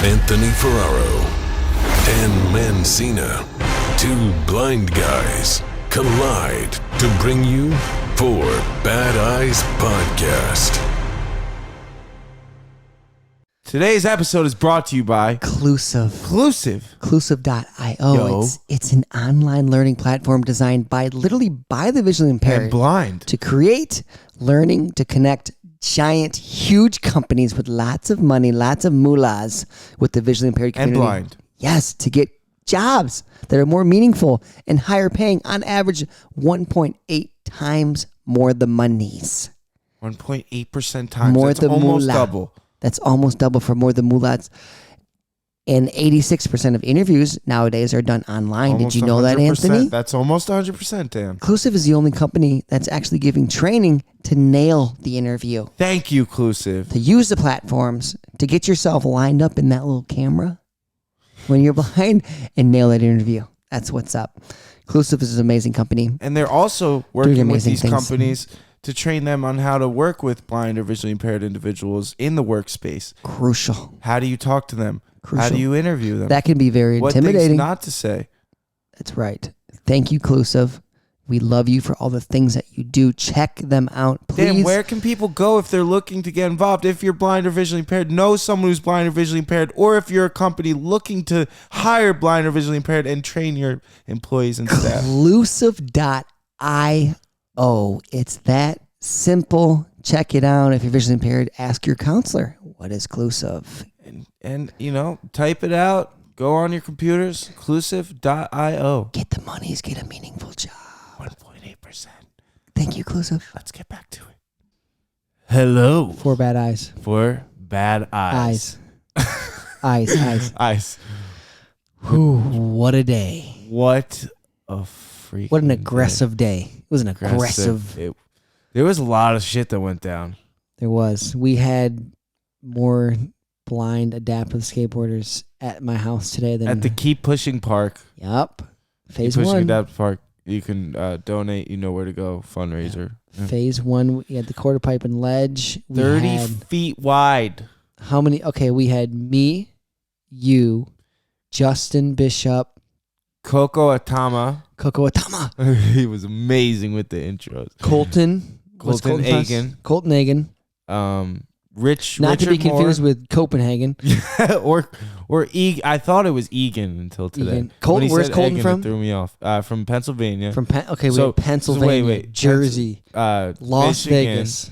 Anthony Ferraro, Dan Mancina. Two blind guys collide to bring you Four Bad Eyes Podcast. Today's episode is brought to you by Clusive.io. It's an online learning platform designed by the visually impaired and blind to create learning to connect huge companies with lots of money, lots of mullahs with the visually impaired community. And blind. Yes, to get jobs that are more meaningful and higher paying, on average 1.8 times more the monies. 1.8% times. More That's the almost mullah. double. That's almost double for more the mullahs. And 86% of interviews nowadays are done online. Almost Did you know that, 100%. Anthony? That's almost 100%, Dan. Inclusive is the only company that's actually giving training to nail the interview. Thank you, Clusive. To use the platforms to get yourself lined up in that little camera when you're behind and nail that interview. That's what's up. Inclusive is an amazing company. And they're also working with these things. companies to train them on how to work with blind or visually impaired individuals in the workspace. Crucial. How do you talk to them? Crucial. How do you interview them? That can be very what intimidating. Things not to say. That's right. Thank you, Clusive. We love you for all the things that you do. Check them out, please. Dan, where can people go if they're looking to get involved? If you're blind or visually impaired, know someone who's blind or visually impaired, or if you're a company looking to hire blind or visually impaired and train your employees and staff. Clusive.io. It's that simple. Check it out. If you're visually impaired, ask your counselor. What is Clusive? And type it out. Go on your computers. Clusive.io. Get the monies. Get a meaningful job. 1.8%. Thank you, Clusive. Let's get back to it. Hello. Four bad eyes. Four bad eyes. Eyes. Whew, what a day. What a freak. What an aggressive day. It was an aggressive. There was a lot of shit that went down. There was. We had more blind adaptive skateboarders at my house today than At the Keep Pushing Park. Yep. Phase Keep Pushing 1. Adaptive Park. You can donate. You know where to go. Fundraiser. Yeah. Phase 1. We had the quarter pipe and ledge. 30 feet wide. How many? Okay, we had me, you, Justin Bishop, Coco Atama. He was amazing with the intros. Colton Agan. Colton Agan. Richard Not to be confused Moore. with Copenhagen. or I thought it was Egan until today. Colton, where's Colton Egan, from? It threw me off. From Pennsylvania. We have Pennsylvania, Jersey, Las Vegas,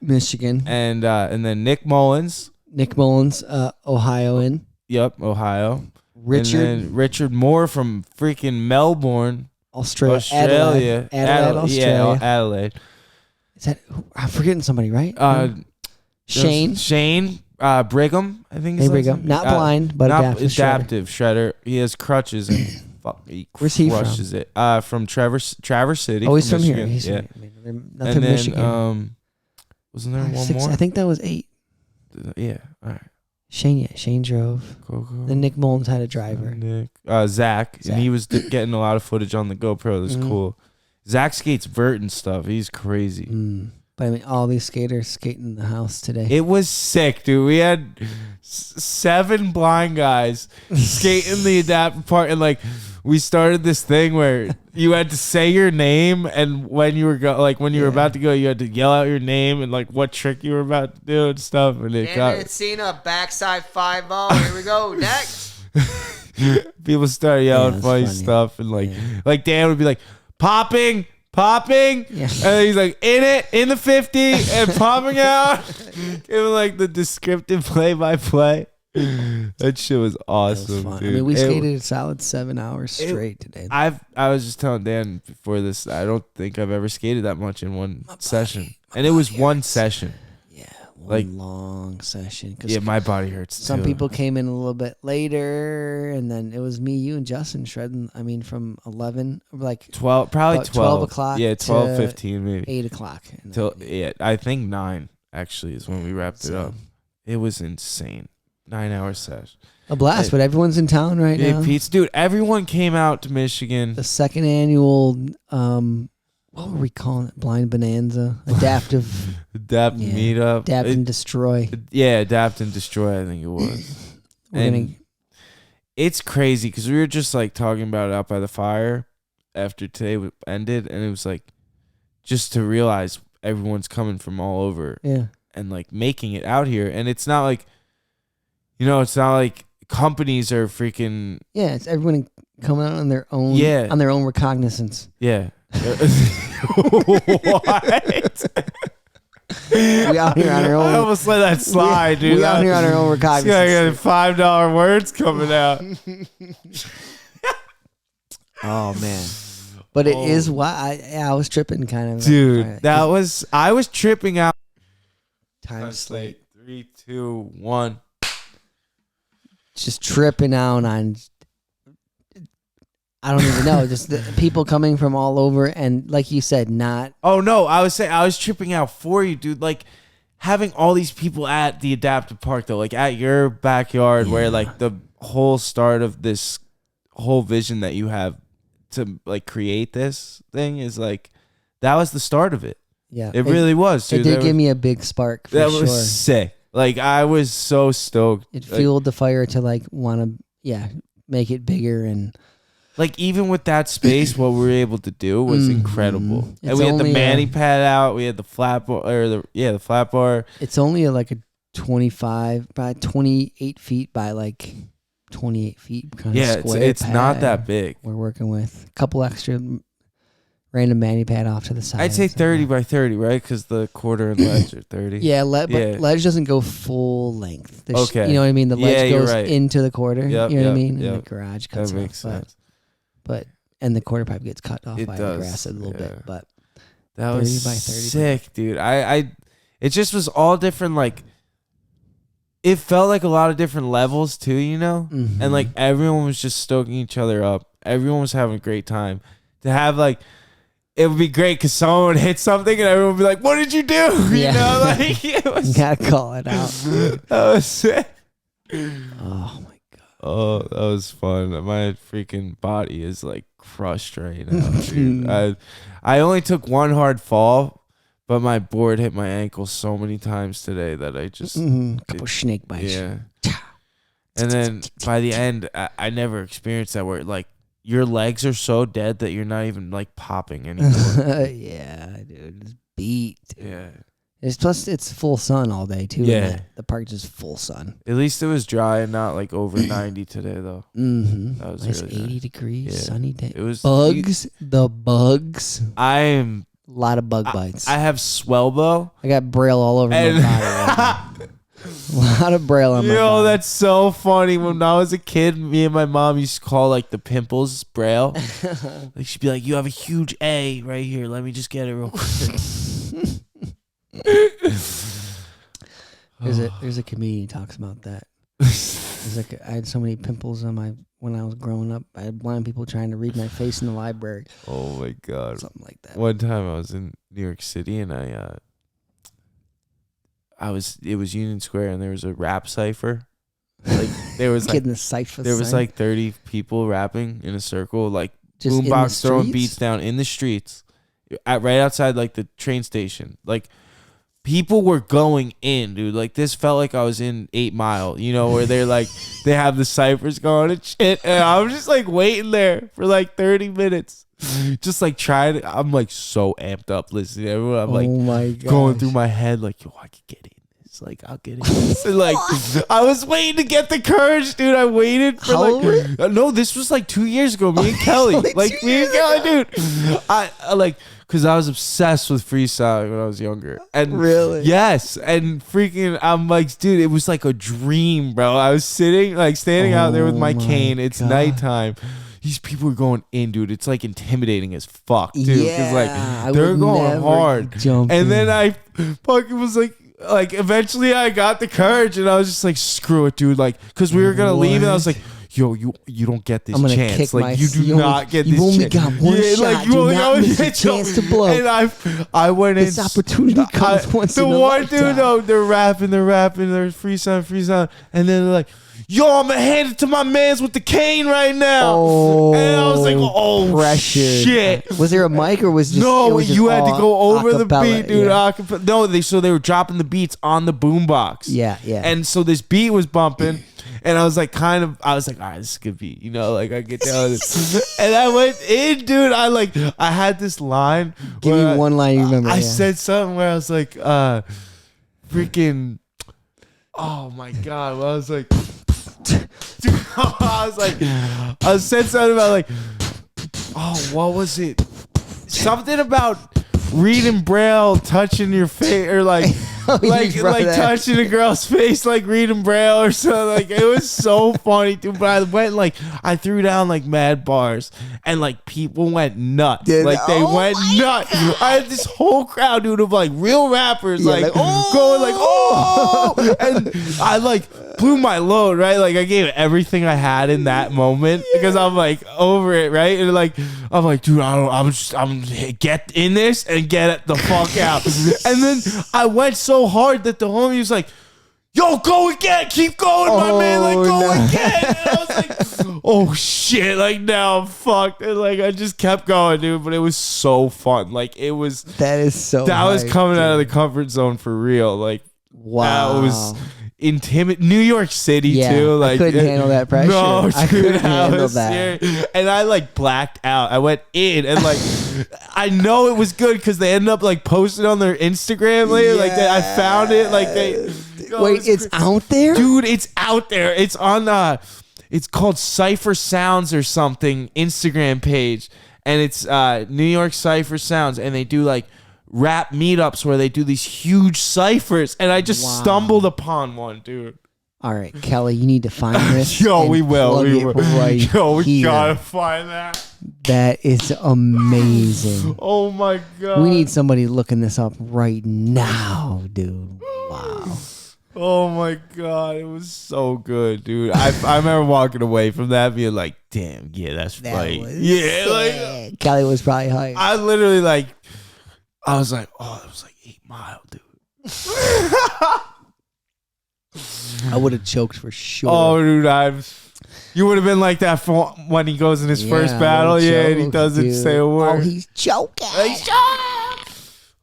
Michigan, and then Nick Mullins, Ohio. Ohio. Richard Moore from freaking Melbourne, Australia. Adelaide. Yeah, Adelaide. Is that? I'm forgetting somebody, right? Shane Brigham, I think. Brigham, not blind, but adaptive shredder. He has crutches and Where's he crushes from? It. From Traverse City. Oh, he's from Michigan. here. He's yeah. from Michigan. Wasn't there one more? I think that was 8. Yeah. All right. Shane drove. Coco. Then Nick Mullins had a driver. Zach, and he was getting a lot of footage on the GoPro. That's cool. Zach skates vert and stuff. He's crazy. But I mean, all these skaters skating in the house today. It was sick, dude. We had 7 blind guys skating the adaptive part, and we started this thing where you had to say your name, and when you were about to go, you had to yell out your name and what trick you were about to do and stuff. And it got Mancina backside 5-0. Here we go. Next. People started yelling funny stuff, and Dan would be like, popping. Yeah. And he's like, in the 50 and popping out. Giving the descriptive play-by-play. That shit was awesome, fun. dude. I mean, we skated a solid 7 hours straight today. I was just telling Dan before this, I don't think I've ever skated that much in one session. And it was one session. Yeah, one long session. Yeah, my body hurts Some too. people came in a little bit later, and then it was me, you, and Justin shredding. I mean, from 11, 12, probably 12 o'clock. Yeah, 12, 15 maybe. 8 o'clock. I think 9 actually is when we wrapped it up. It was insane. 9-hour session. A blast, but everyone's in town right now. Pete's, dude, everyone came out to Michigan. The second annual what were we calling it? Blind Bonanza, adaptive, Adapt and meetup. adapt and destroy. Yeah, adapt and destroy. I think it was. It's crazy because we were just like talking about it out by the fire after today ended, and it was like just to realize everyone's coming from all over. Yeah. And like making it out here, and it's not like, it's not like companies are freaking. Yeah, it's everyone coming out on their own. Yeah. On their own recognizance. Yeah. What? We out here on our own. I almost let that slide, dude. We out here on our own recognizance. I got $5 words coming out. Oh man. But it is why I was tripping kind of. Dude, I was tripping out. Time slate. 3, 2, 1. Just tripping out on, I don't even know, just the people coming from all over, and like you said, not. Oh no, I was tripping out for you, dude. Like having all these people at the adaptive park though, like at your backyard, where like the whole start of this whole vision that you have to like create this thing is like, that was the start of it. Yeah, it really was, dude. It did give me a big spark. That was sick. Like I was so stoked. It fueled the fire to like want to, make it bigger, and like even with that space, what we were able to do was incredible. And we had the mani pad out. We had the flat bar, the flat bar. It's only like a 25 by 28 feet by like 28 feet kind of square. It's not that big. We're working with a couple extra random mani pad off to the side. I'd say 30 by 30, right? Because the quarter and ledge are 30. Yeah, but ledge doesn't go full length. Okay. You know what I mean? The ledge goes right. into the quarter. Yep, you know what I mean? Yep. And the garage cuts that makes off. sense. And the quarter pipe gets cut off It by does, the grass a little bit. But that 30 was by 30 sick, dude. It just was all different. Like it felt like a lot of different levels too, Mm-hmm. and like everyone was just stoking each other up. Everyone was having a great time. To have like, it would be great because someone would hit something and everyone would be like, "What did you do?" Yeah. Like it was. You gotta call it out. That was sick. Oh my god. Oh, that was fun. My freaking body is like crushed right now, dude. I only took one hard fall, but my board hit my ankle so many times today that I just couple snake bites. Yeah. And then by the end, I never experienced that where like your legs are so dead that you're not even like popping anymore. Yeah, dude, it's beat. Yeah. It's full sun all day too. Yeah. The park is full sun. At least it was dry and not like over 90 today though. Mm-hmm. That was nice really 80 nice. degrees, sunny day. It was bugs. The bugs. A lot of bug bites. I have swellbo. I got braille all over my body. Right a lot of braille on my body. Yo, that's so funny. When I was a kid, me and my mom used to call like the pimples braille. Like she'd be like, "You have a huge A right here. Let me just get it real quick." There's a comedian who talks about that. I had so many pimples on when I was growing up. I had blind people trying to read my face in the library. Oh my god, something like that. One time I was in New York City and it was Union Square and there was a rap cipher. Like there was like the cipher. There was like 30 people rapping in a circle, like just boombox throwing beats down in the streets, right outside like the train station. Like people were going in, dude. Like this felt like I was in 8 Mile, where they're like they have the ciphers going and shit, and I was just like waiting there for like 30 minutes. Just like trying to, I'm like so amped up listening to everyone. I'm like going through my head like, yo, I could get in this. Like I'll get in this. And like I was waiting to get the courage, dude. I waited for no, this was like 2 years ago. Me and Kelly, like me and Kelly, dude. I like because I was obsessed with freestyling when I was younger. And really, yes, and freaking, I'm like, dude, it was like a dream, bro. I was standing out there with my cane. It's nighttime. These people are going in, dude. It's like intimidating as fuck, dude. Yeah, like they're going hard. And then I fucking was like eventually I got the courage and I was just like, screw it, dude. Like, cause we were gonna leave and I was like, yo, you don't get this chance. Like you do not get this chance. You only got one shot. Like, you only got a chance to blow. And I went in. This opportunity comes once in a lifetime. The one dude though, they're rapping, they're freestyling, and then they're like, yo, I'm gonna hand it to my mans with the cane right now. Oh, and I was like, oh, pressure. shit. Was there a mic or was just, No, it was just you had to all go over the acapella? beat, dude. Yeah. No, they were dropping the beats on the boombox. Yeah. And so this beat was bumping, and I was like, all right, this is a good beat, like I get down with this. And I went in, dude. I had this line. Give me one line you remember. I said something where I was like, freaking, oh my god, I was like, dude, I said something about like, oh, what was it? Something about reading Braille, touching your face, or like touching a girl's face, like reading Braille or something. Like, it was so funny, dude. But I went I threw down like mad bars, and like people went nuts. They went nuts. I had this whole crowd, dude, of like real rappers, going like, oh, and I like blew my load, right? Like I gave everything I had in that moment because I'm like over it, right? And like I'm like, dude, I'm get in this and get the fuck out. And then I went so hard that the homie was like, yo, go again, keep going, my man, like go again. And I was like, oh shit, like now I'm fucked. And like I just kept going, dude. But it was so fun. Like it was that was coming out of the comfort zone for real. Like wow, that was New York City too. Like I couldn't handle that pressure. No, I couldn't handle that. And I like blacked out. I went in and like I know it was good because they ended up like posting on their Instagram later. Like I found it. Like wait, it's out there, dude. It's out there. It's on it's called Cypher Sounds or something Instagram page, and it's New York Cypher Sounds, and they do like rap meetups where they do these huge ciphers, and I just stumbled upon one, dude. All right, Kelly, you need to find this. Yo, we will. Right Yo, we here. gotta find that. That is amazing. Oh my god. We need somebody looking this up right now, dude. Wow. Oh my god, it was so good, dude. I remember walking away from that being like, damn, yeah, that's right. Yeah, sick. Like Kelly was probably hyped. I literally I was like, oh, it was like 8 Mile, dude. I would have choked for sure. Oh, dude, you would have been like that for when he goes in his first battle, and he doesn't say a word. Oh, he's choking.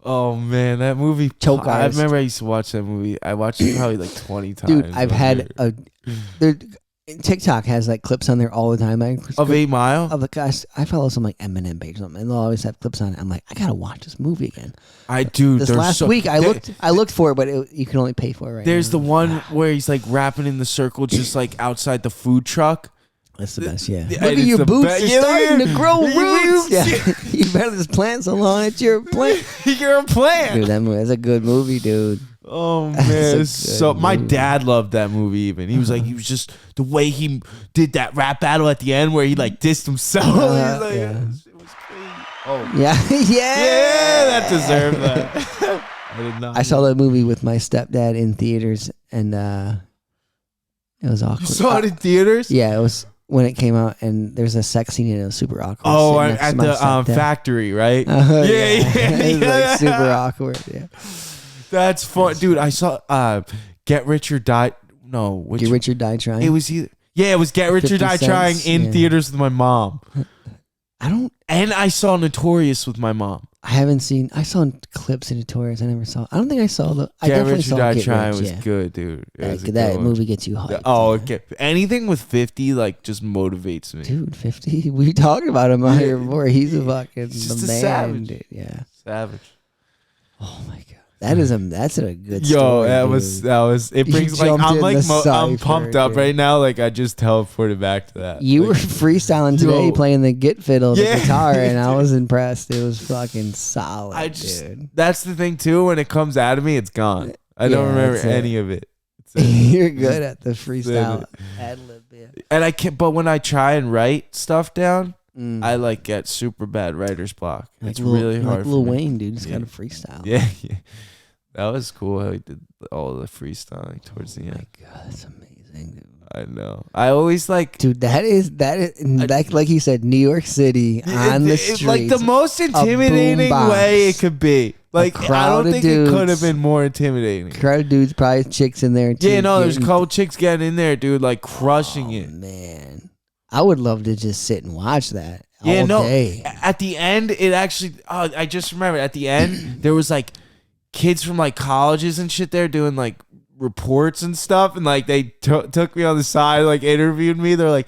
Oh man, that movie. Choke I artist. remember I used to watch that movie. I watched it probably like 20 times. Dude, I've had TikTok has like clips on there all the time. Of 8 Mile? Of the guys, I follow some like Eminem page or something, and they'll always have clips on it. I'm like, I gotta watch this movie again. I do. This last week, I looked for it, but you can only pay for it right There's now. the one where he's like rapping in the circle, just like outside the food truck. That's the best, yeah. Look And at your it's the boots, best. they're starting to grow Your roots. roots. Yeah. You better just plant so long that you're a plant. You're a plant. Dude, that's a good movie, dude. Oh That's man, a it's so good my movie. dad loved that movie. Even he was just the way he did that rap battle at the end where he like dissed himself. He's like, yeah. It was crazy. Oh Yeah, yeah, that deserved that. I did not. I saw that movie with my stepdad in theaters, and it was awkward. You saw it in theaters? Yeah, it was when it came out, and there's a sex scene, and it was super awkward. Oh, sitting next to at my the stepdad. factory, right? Yeah. yeah. It was like super awkward. Yeah. That's fun, dude. I saw Get Rich or Die. No, Get Rich or Die Trying. It was either. Yeah, it was Get Rich or 50 Die Trying Cents, in yeah. theaters with my mom. And I saw Notorious with my mom. I haven't seen. I saw clips in Notorious. I never saw. I don't think I saw the. I Get definitely Rich or saw Die Get Trying Rich, was yeah. good, dude. It was a That good one. movie gets you hyped. Oh, yeah. okay. Anything with 50 like just motivates me. Dude, 50. We talked about him out here before. He's a fucking He's just the a man, savage. dude. Yeah. Savage. Oh my god. That's a good Yo, story. that dude. was. It You brings like jumped I'm in like the I'm cypher, pumped up dude. right now. Like I just teleported back to that. You Like, were freestyling today, Yo. playing the git fiddle, the Yeah. guitar, and I was impressed. It was fucking solid, I just dude. that's the thing too. When it comes out of me, it's gone. I don't Yeah, remember that's it. any of it. It's it. You're good at the freestyle ad lib. Yeah. And I can't. But when I try and write stuff down, Mm. I like get super bad writer's block. Like It's Lil- really hard. Like Lil for me. Wayne, dude, just Yeah. got to freestyle. Yeah, yeah, that was cool how he did all the freestyling towards the Oh my end. god, that's amazing, dude. I know. I always like. Dude, that is like you said, New York City on the It's streets. like the most intimidating boombox. way it could be. Like, I crowd don't of think it could have dudes. been more intimidating. Crowd of dudes, probably chicks in there too. Yeah, no, there's a getting- couple chicks getting in there, dude, like crushing it. Man, I would love to just sit and watch that Yeah, all no. day. At the end, it actually. Oh, I just remember. At the end, there was like kids from like colleges and shit there doing like reports and stuff, and like they took me on the side, like interviewed me. They're like,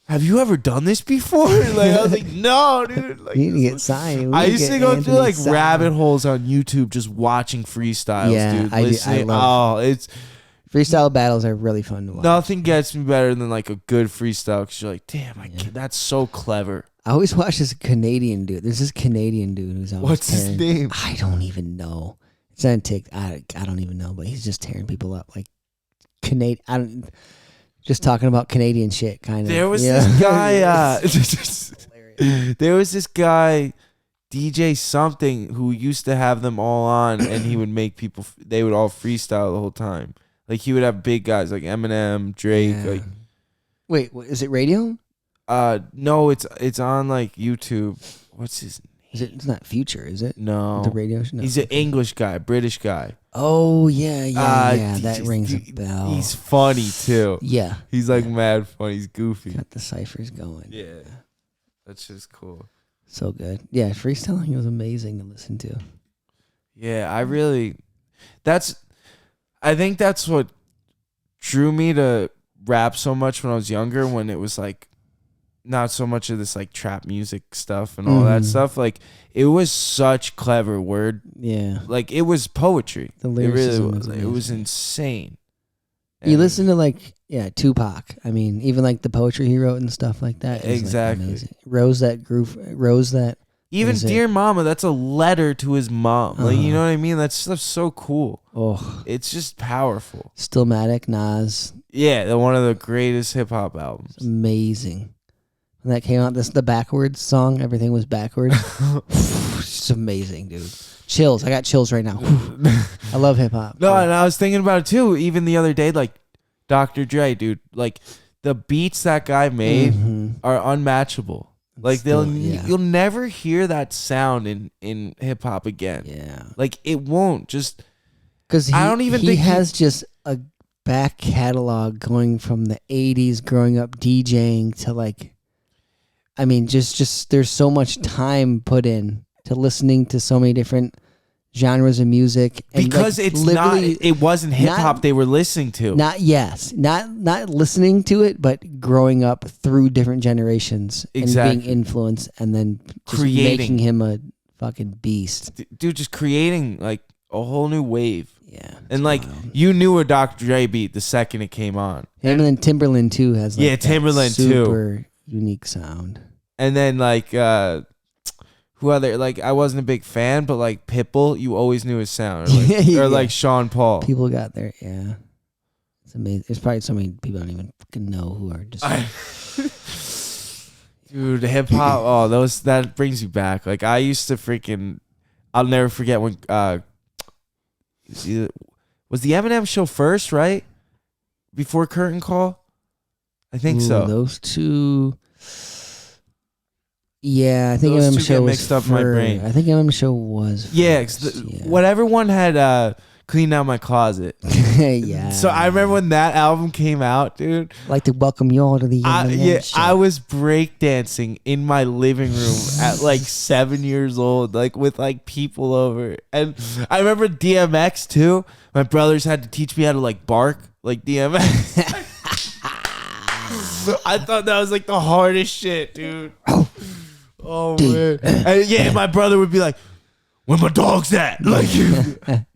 "Have you ever done this before?" Like I was like, "No, dude." Like, You need to get signed. I used to go through like rabbit holes on YouTube just watching freestyles, Yeah, dude. I Listening. love- It's Freestyle battles are really fun to watch. nothing gets me better than like a good freestyle because you're like, damn, that's so clever. I always watch this Canadian dude. There's this Canadian dude who's always What's his name? I don't even know. It's on TikTok. I don't even know, but he's just tearing people up like just talking about Canadian shit, kind of. There was this guy. There was this guy, DJ something, who used to have them all on, and he would make people. They would all freestyle the whole time. Like he would have big guys like Eminem, Drake. Yeah. Like, Wait, is it radio? no, it's on like YouTube. What's his name? Is it? It's not Future, is it? No, The radio show? No. he's an English guy, British guy. Oh yeah. That he's- rings a bell. He's funny too. Yeah. He's like mad funny. He's goofy. Got the ciphers going. Yeah, that's just cool. So good. Yeah, freestyling was amazing to listen to. Yeah, I think that's what drew me to rap so much when I was younger, when it was like not so much of this like trap music stuff and all that stuff. Like it was such clever word. Yeah. Like it was poetry. The It really lyricism was. was It was amazing. insane. You And- listen to like Tupac. I mean, even like the poetry he wrote and stuff like that. Is, like, Exactly. amazing. Rose that. Even is it? Dear Mama, that's a letter to his mom. Like, you Uh-huh. know what I mean? That stuff's so cool. Oh, It's just powerful. Stillmatic, Nas, Yeah, they're one of the greatest hip hop albums. amazing. When that came out, the backwards song, everything was backwards. It's amazing, dude. Chills. I got chills right now. I love hip hop. No, and I was thinking about it too. Even the other day, like Dr. Dre, dude, like the beats that guy made Mhm. are unmatchable. Like Still, yeah. you'll never hear that sound in hip hop again. Yeah. Like it won't. Just Because I don't even he think he- has just a back catalog going from the 80s, growing up DJing to like, I mean, just there's so much time put in to listening to so many different genres of music. And because like, it's not. literally It wasn't hip hop not- they were listening to. not listening to it, but growing up through different generations Exactly. and being influenced, and then just Creating. making him a fucking beast. Dude, just creating like a whole new wave. Yeah, And it's like wild. you knew a Dr. Dre beat the second it came on. Him and then Timberland too has like Yeah, that Timberland too. super unique sound. And then like who other, like I wasn't a big fan, but like Pitbull, you always knew his sound. Or like, Yeah. or like Sean Paul. People got there, yeah. It's amazing. There's probably so many people I don't even fucking know who are just. Dude, hip hop, oh that brings you back. Like I used to freaking, I'll never forget when was the Eminem show first, right? Before Curtain Call? I think Ooh, so. Those two. Yeah, I think Those two MM get show was mixed up in my brain. I think MM show was. Yeah, 'cause first, yeah. whatever one had Clean Out My Closet. Yeah. So I remember when that album came out, dude. I'd like to welcome you all to the MM show. I was breakdancing in my living room at like 7 years old, like with like people over. And I remember DMX too. My brothers had to teach me how to like bark like DMX. I thought that was like the hardest shit, dude. Oh man. And yeah, my brother would be like, "Where my dog's at?" Like,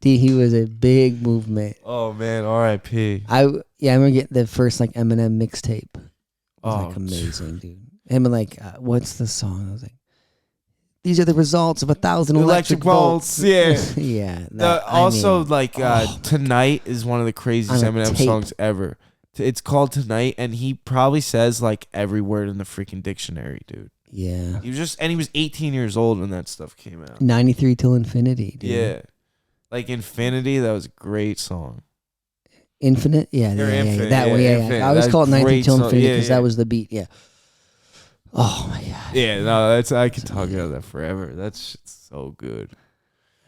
He was a big movement. oh man, R.I.P. I remember getting the first like Eminem mixtape. It was Oh, like amazing, dude. Him and like what's the song? I was like, these are the results of 1,000 electric volts. Yeah. Yeah. Also, like "Tonight" is one of the craziest On a Eminem tape. songs ever. It's called "Tonight," and he probably says like every word in the freaking dictionary, dude. yeah. He was 18 years old when that stuff came out. 93 till infinity, dude. Yeah, like "Infinity," that was a great song. Infinite? Yeah, Or yeah, Infinite, that yeah, way, yeah. Infinite. I always That's call it 93 great till song. infinity Yeah, because yeah. that was the beat, yeah. Oh my god. Yeah, no, I could talk about that forever. That shit's so good.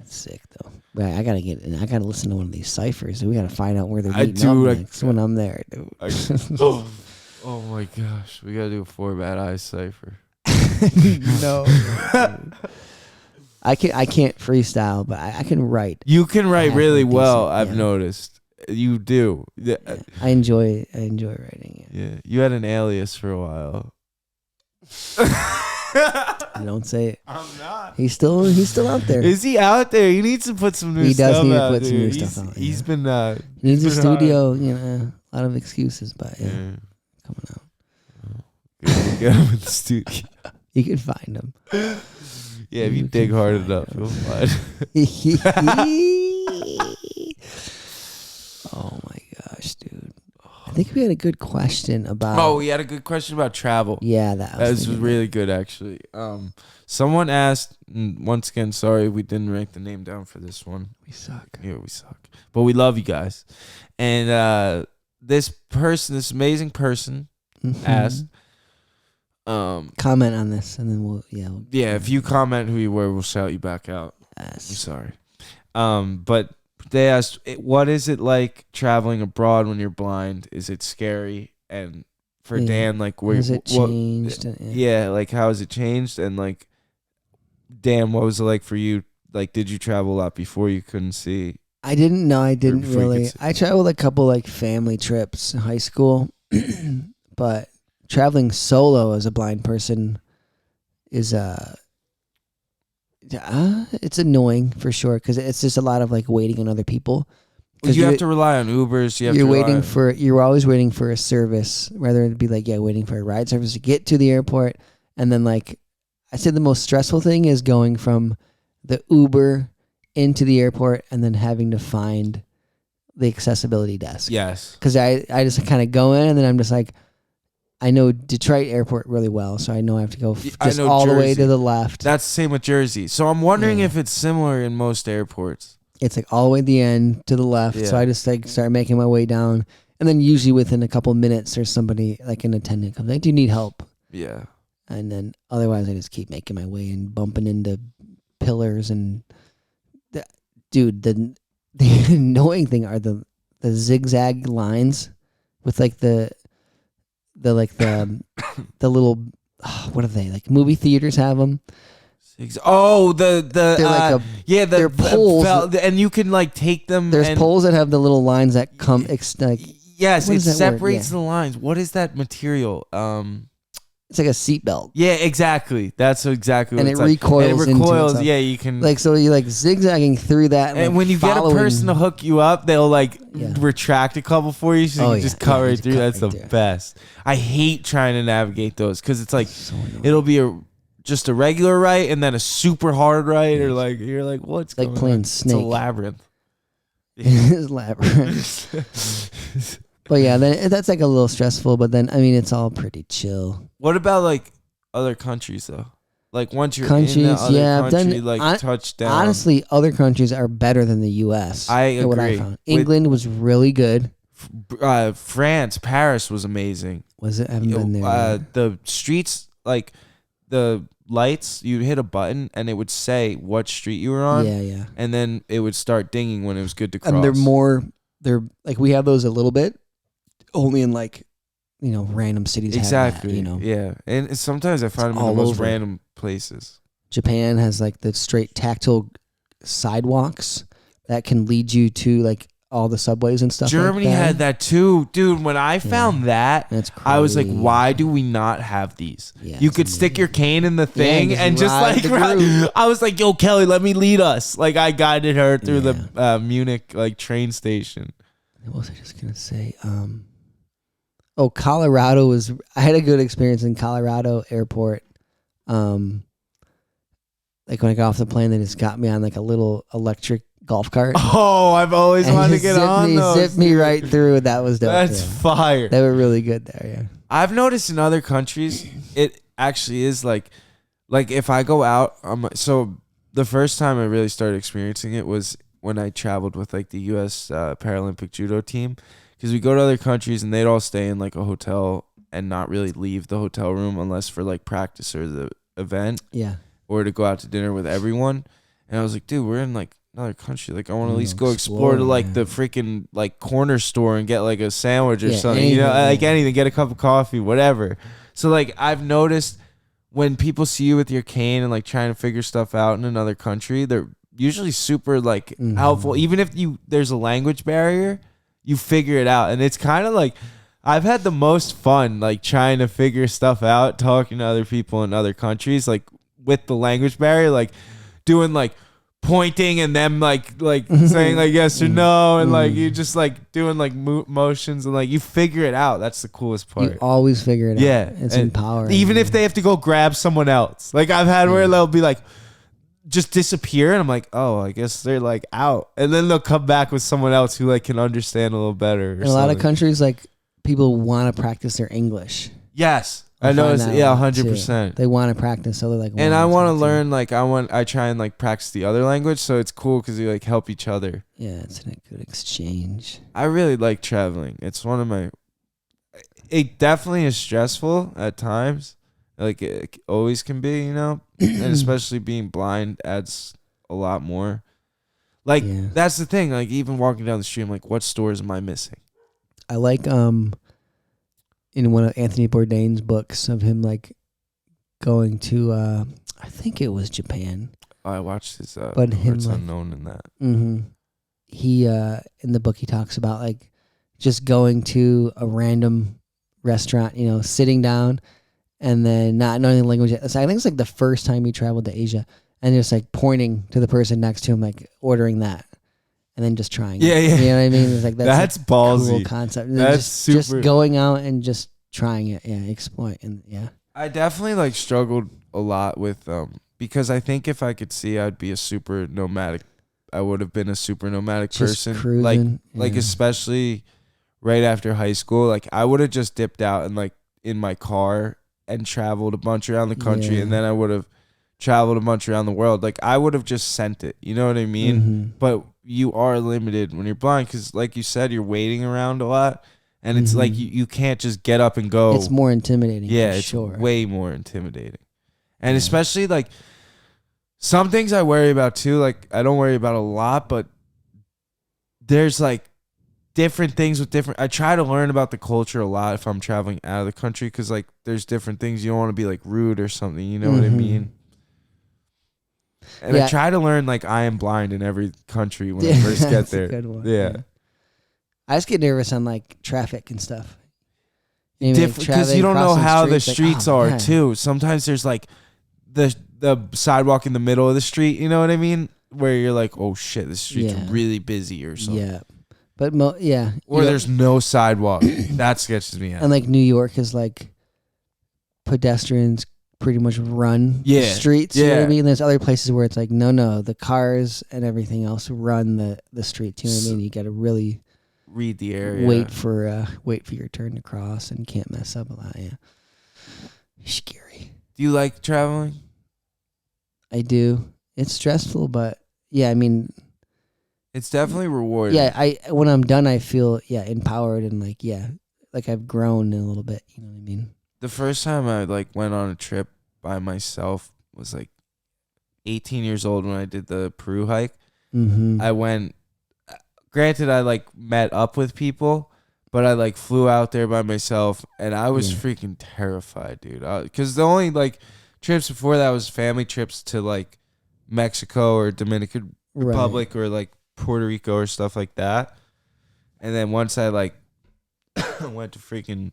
That's sick though. But I gotta listen to one of these ciphers. We gotta find out where they're I meeting up do, next when I'm there, dude. Oh my gosh, we gotta do a 4 Bad Eyes cipher. No. I can't freestyle, but I can write. You can write really decent, well. I've yeah. noticed. You do. Yeah. I enjoy writing it. Yeah. You had an alias for a while. Don't say it. I'm not. He's still out there. Is he out there? He needs to put some new stuff out. He does need to put dude. some new stuff out. He's been. He needs a been studio. A lot of excuses, but coming out. Get him in the studio. You can find him. Yeah, if you dig hard enough, you'll find. Oh my gosh, dude! I think we had a good question about. Oh, we had a good question about travel. Yeah, that was really good, actually. Someone asked. Once again, sorry we didn't write the name down for this one. We suck. Yeah, we suck. But we love you guys. And this amazing person, asked. Comment on this, and then we'll if you comment who you were, we'll shout you back out. Yes. I'm sorry. But they asked, what is it like traveling abroad when you're blind? Is it scary? And for Dan, like, where has it changed? Like, how has it changed? And like, Dan, what was it like for you? Like, did you travel a lot before you couldn't see? I didn't before really. I traveled a couple like family trips in high school, but traveling solo as a blind person is it's annoying for sure because it's just a lot of like waiting on other people. You have to rely on Ubers. You're always waiting for a service, rather than be like waiting for a ride service to get to the airport, and then like I said, the most stressful thing is going from the Uber into the airport and then having to find the accessibility desk. Yes, because I just kind of go in and then I'm just like. I know Detroit Airport really well, so I know I have to go just all the way to the left. That's the same with Jersey. So I'm wondering if it's similar in most airports. It's like all the way at the end to the left. Yeah. So I just like start making my way down, and then usually within a couple minutes, there's somebody like an attendant comes. Like, do you need help? Yeah. And then otherwise, I just keep making my way and bumping into pillars and, dude, the annoying thing are the zigzag lines with like the little what are they like? Movie theaters have them. Oh, they're like they're poles, and you can like take them. There's poles that have the little lines that come. Yes, it separates the lines. What is that material? It's like a seatbelt. Yeah, exactly. That's exactly what it's like. And it recoils. Yeah, you can like so you're like zigzagging through that. And when you get a person to hook you up, they'll like retract a couple for you, so you can just cut right through. That's the best. I hate trying to navigate those because it's like it'll be just a regular right and then a super hard right, or like you're like what's like going playing on? Snake. It's a labyrinth. It's labyrinth. But yeah, then that's like a little stressful. But then I mean, it's all pretty chill. What about like other countries though? Like once you're countries, in the other country, like touchdown. Honestly, other countries are better than the U.S. I agree. What I found. England was really good. France, Paris was amazing. Was it? I haven't been there. The streets, like the lights, you'd hit a button and it would say what street you were on. Yeah, yeah. And then it would start dinging when it was good to cross. And they're like we have those a little bit, only in like, random cities. Exactly. Have that, Yeah, and sometimes I find them in the most random places. Japan has like the straight tactile sidewalks that can lead you to like all the subways and stuff. Germany had that too, dude. When I found that, I was like, "Why do we not have these?" Yeah, you could stick your cane in the thing and just like I was like, "Yo, Kelly, let me lead us." Like I guided her through the Munich like train station. What was I just gonna say? Colorado was. I had a good experience in Colorado airport. Like when I got off the plane, they just got me on like a little electric golf cart. Oh, I've always wanted to get on those. Zipped me right through. That was dope. That's fire. They were really good there. Yeah. I've noticed in other countries, it actually is like if I go out. So the first time I really started experiencing it was when I traveled with like the U.S. Paralympic judo team, because we go to other countries and they'd all stay in like a hotel and not really leave the hotel room unless for like practice or the event. Yeah. Or to go out to dinner with everyone. And I was like, dude, we're in like another country. Like, I want to at least go go explore to explore, like man. the freaking like corner store and get like a sandwich or Yeah, something. You know, anything, like yeah. anything, get a cup of coffee, whatever. So like I've noticed when people see you with your cane and like trying to figure stuff out in another country, they're usually super like helpful. Even if there's a language barrier, you figure it out. And it's kind of like I've had the most fun like trying to figure stuff out, talking to other people in other countries, like with the language barrier, like doing like pointing and them like saying like yes or no, and like you just like doing like motions and like you figure it out. That's the coolest part. You always figure it Yeah, out. It's and empowering. even if they have to go grab someone else, like I've had where they'll be like just disappear, and I'm like, oh, I guess they're like out, and then they'll come back with someone else who like can understand a little better. In a lot of countries, like people want to practice their English. Yes. I know it's 100%. They want to practice, so they're like, and I want to learn. Like I try and like practice the other language, so it's cool because you like help each other. Yeah, it's a good exchange. I really like traveling. It's one of my. It definitely is stressful at times, like it always can be, you know, and especially being blind adds a lot more. Like that's the thing. Like even walking down the street, I'm like, what stores am I missing? I like in one of Anthony Bourdain's books of him like going to I think it was Japan. Oh, I watched his but him Parts like, Unknown in that. He in the book he talks about like just going to a random restaurant, you know, sitting down and then not knowing the language. So I think it's like the first time he traveled to Asia and just like pointing to the person next to him, like ordering that. And then just trying. Yeah, it. yeah. You know what I mean? It's like that's a ballsy. cool concept. And That's super. Just going out and just trying it. Yeah, exploit and yeah. I definitely like struggled a lot with because I think if I could see, I'd be a super nomadic. I would have been a super nomadic Just person. cruising, like especially right after high school. Like I would have just dipped out and like in my car and traveled a bunch around the country, and then I would have traveled a bunch around the world. Like I would have just sent it. You know what I mean? But you are limited when you're blind because, like you said, you're waiting around a lot, and it's like you can't just get up and go. It's more intimidating. Yeah, for it's sure. way more intimidating, and especially like some things I worry about too. Like I don't worry about a lot, but there's like different things with different. I try to learn about the culture a lot if I'm traveling out of the country because like there's different things you don't want to be like rude or something. You know what I mean? And I try to learn like I am blind in every country when I first get there. A good one. Yeah. I just get nervous on like traffic and stuff. Because you don't know how the streets are man. too. Sometimes there's like the sidewalk in the middle of the street. You know what I mean? Where you're like, oh shit, this street's really busy or something. Yeah, but or there's no sidewalk. That sketches me out. And like New York is like pedestrians pretty much run the streets. You know what I mean? There's other places where it's like no, the cars and everything else run the streets. You know what I mean? You got to really read the area. Wait for your turn to cross and can't mess up a lot. Yeah, scary. Do you like traveling? I do. It's stressful, but yeah, I mean, it's definitely rewarding. Yeah, when I'm done, I feel empowered and like I've grown a little bit. You know what I mean? The first time I like went on a trip by myself was like 18 years old when I did the Peru hike. I went. Granted, I like met up with people, but I like flew out there by myself, and I was freaking terrified, dude. Because the only like trips before that was family trips to like Mexico or Dominican Republic or like Puerto Rico or stuff like that. And then once I like went to freaking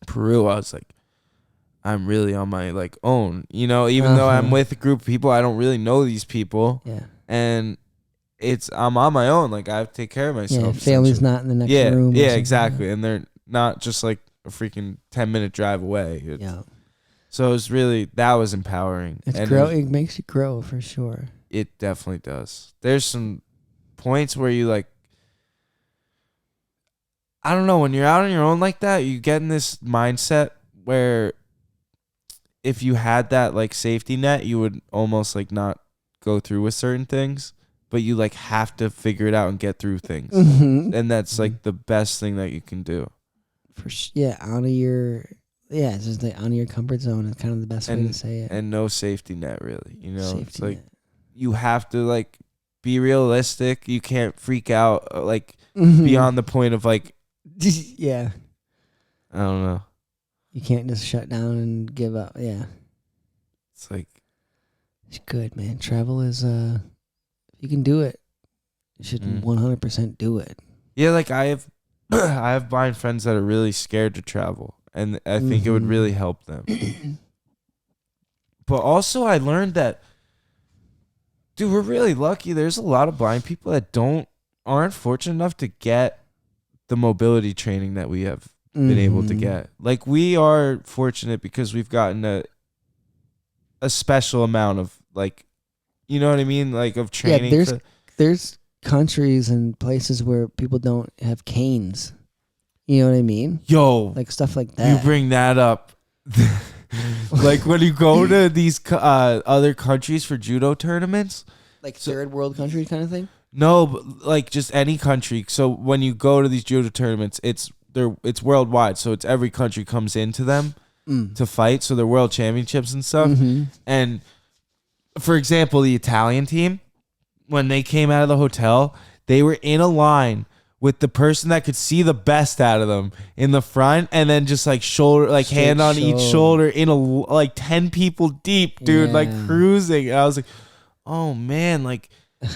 Peru, I was like, I'm really on my like own, you know, even though I'm with a group of people, I don't really know these people. Yeah. And I'm on my own. Like I have to take care of myself. Yeah, family's not in the next room. Yeah, exactly. And they're not just like a freaking 10-minute drive away. So it's really, that was empowering. It makes you grow for sure. It definitely does. There's some points where you like, I don't know, when you're out on your own like that, you get in this mindset where if you had that like safety net, you would almost like not go through with certain things, but you like have to figure it out and get through things. And that's like the best thing that you can do. It's just like out of your comfort zone is kind of the best way to say it. And no safety net really, you know. Safety it's like net. you have to like be realistic. You can't freak out like beyond the point of like, yeah. I don't know. You can't just shut down and give up. Yeah. It's like, it's good, man. Travel is, if you can do it, you should 100% do it. yeah, like I have I have blind friends that are really scared to travel, and I think it would really help them. But also I learned that, dude, we're really lucky. There's a lot of blind people that aren't fortunate enough to get the mobility training that we have been able to get. Like, we are fortunate because we've gotten a special amount of, like, you know what I mean? Like, of training. Yeah, there's countries and places where people don't have canes. You know what I mean? Yo. Like, stuff like that. You bring that up. Like, when you go to these other countries for judo tournaments. Like third world countries kind of thing? No, but like just any country. So when you go to these judo tournaments, it's worldwide. So it's every country comes into them to fight. So they're world championships and stuff. And for example, the Italian team, when they came out of the hotel, they were in a line with the person that could see the best out of them in the front, and then just like shoulder, like Straight hand on each shoulder in like 10 people deep, dude, like cruising. And I was like, oh man, like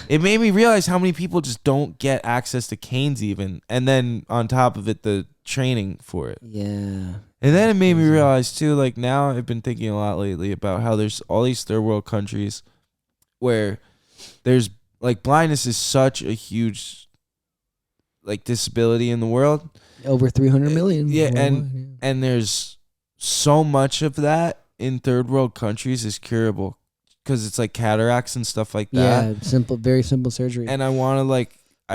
it made me realize how many people just don't get access to canes even. And then on top of it, the training for it. Yeah. And then it made me realize too, like now I've been thinking a lot lately about how there's all these third world countries where there's like blindness is such a huge like disability in the world. Over 300 million. Yeah. And there's so much of that in third world countries is curable. Because it's like cataracts and stuff like that. Yeah, simple, very simple surgery. And I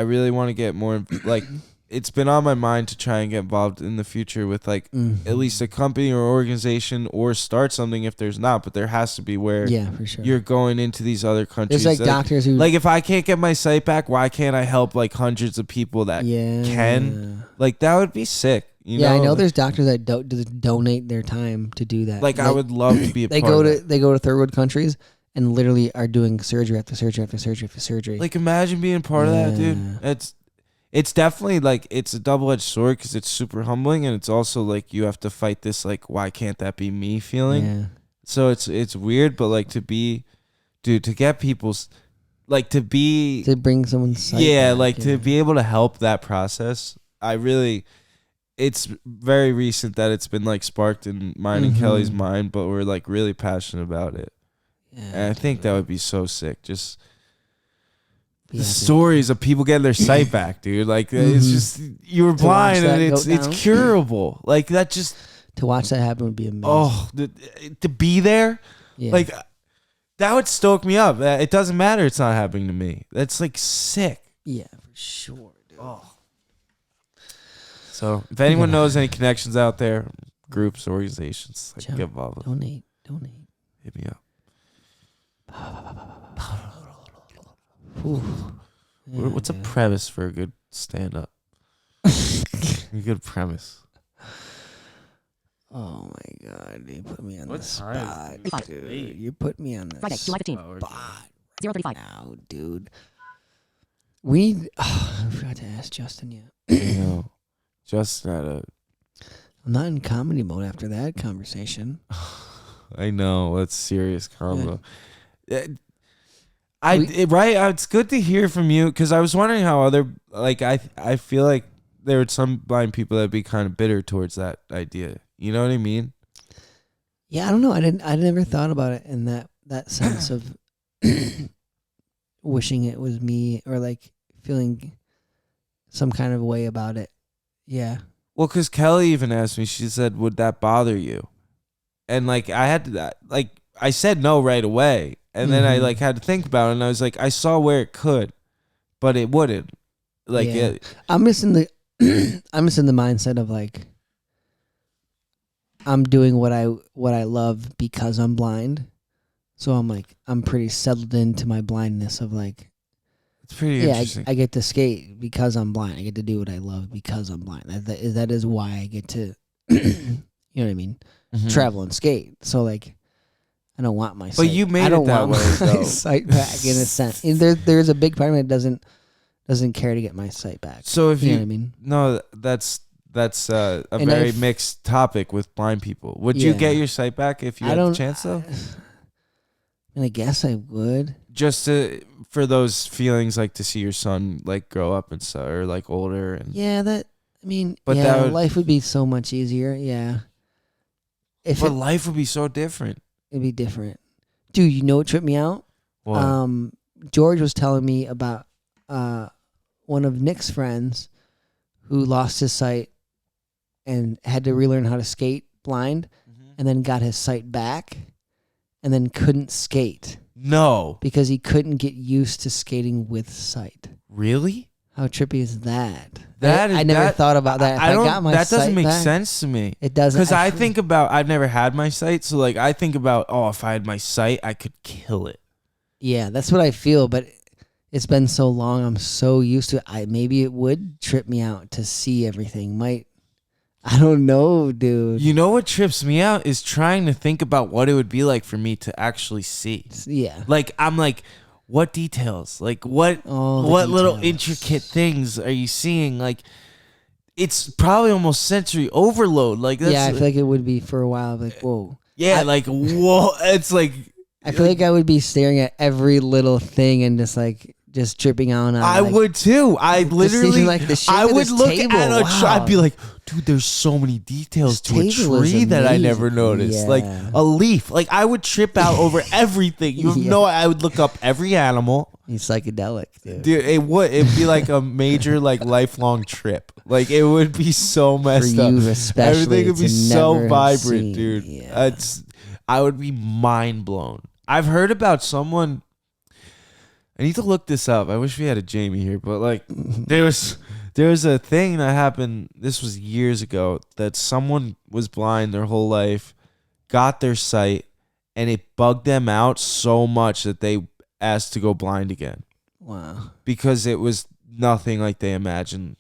really want to get more, like, it's been on my mind to try and get involved in the future with, like, at least a company or organization or start something if there's not. But there has to be where for sure. you're going into these other countries. There's, like, doctors who... Like, if I can't get my sight back, why can't I help, like, hundreds of people that can? Like, that would be sick. You know? I know there's doctors that donate their time to do that. Like I would love to be a part of that. They go to third world countries and literally are doing surgery after surgery after surgery after surgery. Like, imagine being part of that, dude. It's definitely, like, it's a double-edged sword because it's super humbling, and it's also, like, you have to fight this, like, why can't that be me feeling? Yeah. So it's weird, but, like, to get people's, like, to bring someone's sight back, to be able to help that process, it's very recent that it's been, like, sparked in mine and Kelly's mind, but we're, like, really passionate about it. Yeah, and I think that would be so sick. Just the stories of people getting their sight back, dude. Like it's just you were blind and it's curable. Like that just to watch that happen would be amazing. Oh, to be there, like that would stoke me up. It doesn't matter. It's not happening to me. That's like sick. Yeah, for sure, dude. Oh. So if anyone knows any connections out there, groups, organizations, like, get involved. Donate. Hit me up. What's a premise for a good stand-up? A good premise. Oh my God, you put me on the spot, dude. You put me on the spot. 035 now, dude. I forgot to ask Justin yet. I know. Justin had I'm not in comedy mode after that conversation. I know. That's serious combo. It's good to hear from you because I was wondering how other, like, I feel like there were some blind people that'd be kind of bitter towards that idea. You know what I mean? Yeah, I don't know. I never thought about it in that sense of wishing it was me or like feeling some kind of way about it. Yeah. Well, because Kelly even asked me, she said, would that bother you? And like, I had to, like, I said no right away. And then I like had to think about it, and I was like, I saw where it could, but it wouldn't. Like, I'm missing the mindset of like, I'm doing what I love because I'm blind. So I'm like, I'm pretty settled into my blindness of like, it's pretty interesting. I get to skate because I'm blind. I get to do what I love because I'm blind. That is why I get to, you know what I mean? Travel and skate. So like, I don't want my But sight. you made I don't it that want way, my though. sight back in a sense. And there's a big part of me that doesn't care to get my sight back. So if you you, know what I mean? no, that's a And very mixed topic with blind people. Would you Yeah. get your sight back if you I had the don't- chance though? And I guess I would. Just for those feelings, like to see your son like grow up and stuff, or like older and Yeah, but But yeah, that would- life would be so much easier. Yeah. If but life would be so different. it'd be different. Dude, you know what tripped me out? What? George was telling me about one of Nick's friends who lost his sight and had to relearn how to skate blind, and then got his sight back, and then couldn't skate No, because he couldn't get used to skating with sight. really? How trippy is that? That is- I never that- thought about that. If I don't. got my That doesn't sight make back, sense to me. It doesn't, Because I actually. think about, I've never had my sight, so like I think about, oh, if I had my sight, I could kill it. Yeah, that's what I feel, but it's been so long. I'm so used to it. Maybe it would trip me out to see everything. I don't know, dude. You know what trips me out is trying to think about what it would be like for me to actually see. Yeah. Like I'm like, what details? Like what All the little details. intricate things are you seeing? Like it's probably almost sensory overload. Like that's, Yeah, I feel like it would be for a while. Like, whoa. yeah, like whoa. It's like I feel like I would be staring at every little thing and just tripping out on. I like, would too. I just literally, seeing, like, the shape I of would this look table. at a tree. I'd Wow. be like, dude, there's so many details This to a table is tree that I never amazing. noticed. Like Yeah. a leaf. Like I would trip out over everything. You have Yeah. no. I would look up every animal. He's psychedelic, dude. Dude, it'd be like a major like lifelong trip. Like it would be so messed For up. you especially, Everything would be to so never have vibrant, seen. dude. Yeah. I would be mind blown. I've heard about someone. I need to look this up. I wish we had a Jamie here, but like there was a thing that happened. This was years ago that someone was blind their whole life, got their sight, and it bugged them out so much that they asked to go blind again Wow. because it was nothing like they imagined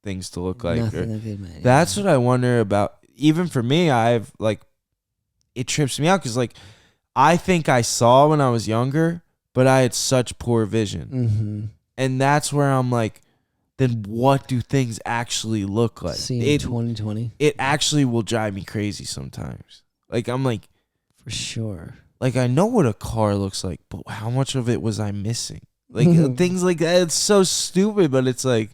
things to look like. Nothing like it, man. That's what I wonder about. Even for me, I've like, it trips me out because like, I think I saw when I was younger, but I had such poor vision. Mm-hmm. And that's where I'm like, then what do things actually look like? See in 2020 It actually will drive me crazy sometimes. Like, I'm like, for sure. like I know what a car looks like, but how much of it was I missing? Like things like that. It's so stupid, but it's like,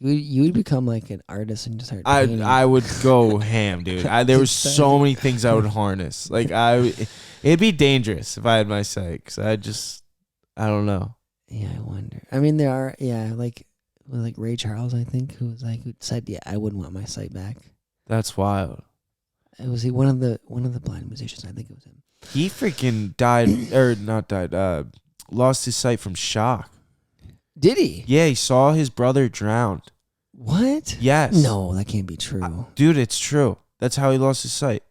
You would become like an artist and just start. I painting. would go ham, dude. There was so many things I would harness. Like it'd be dangerous if I had my sight. 'Cause I don't know. Yeah, I wonder. I mean, there are like Ray Charles, I think, who said, yeah, I wouldn't want my sight back. That's wild. It was one of the blind musicians. I think it was him. He freaking died, or not died. Lost his sight from shock. Did he? Yeah, he saw his brother drowned. What? Yes. No, that can't be true. Dude, it's true. That's how he lost his sight.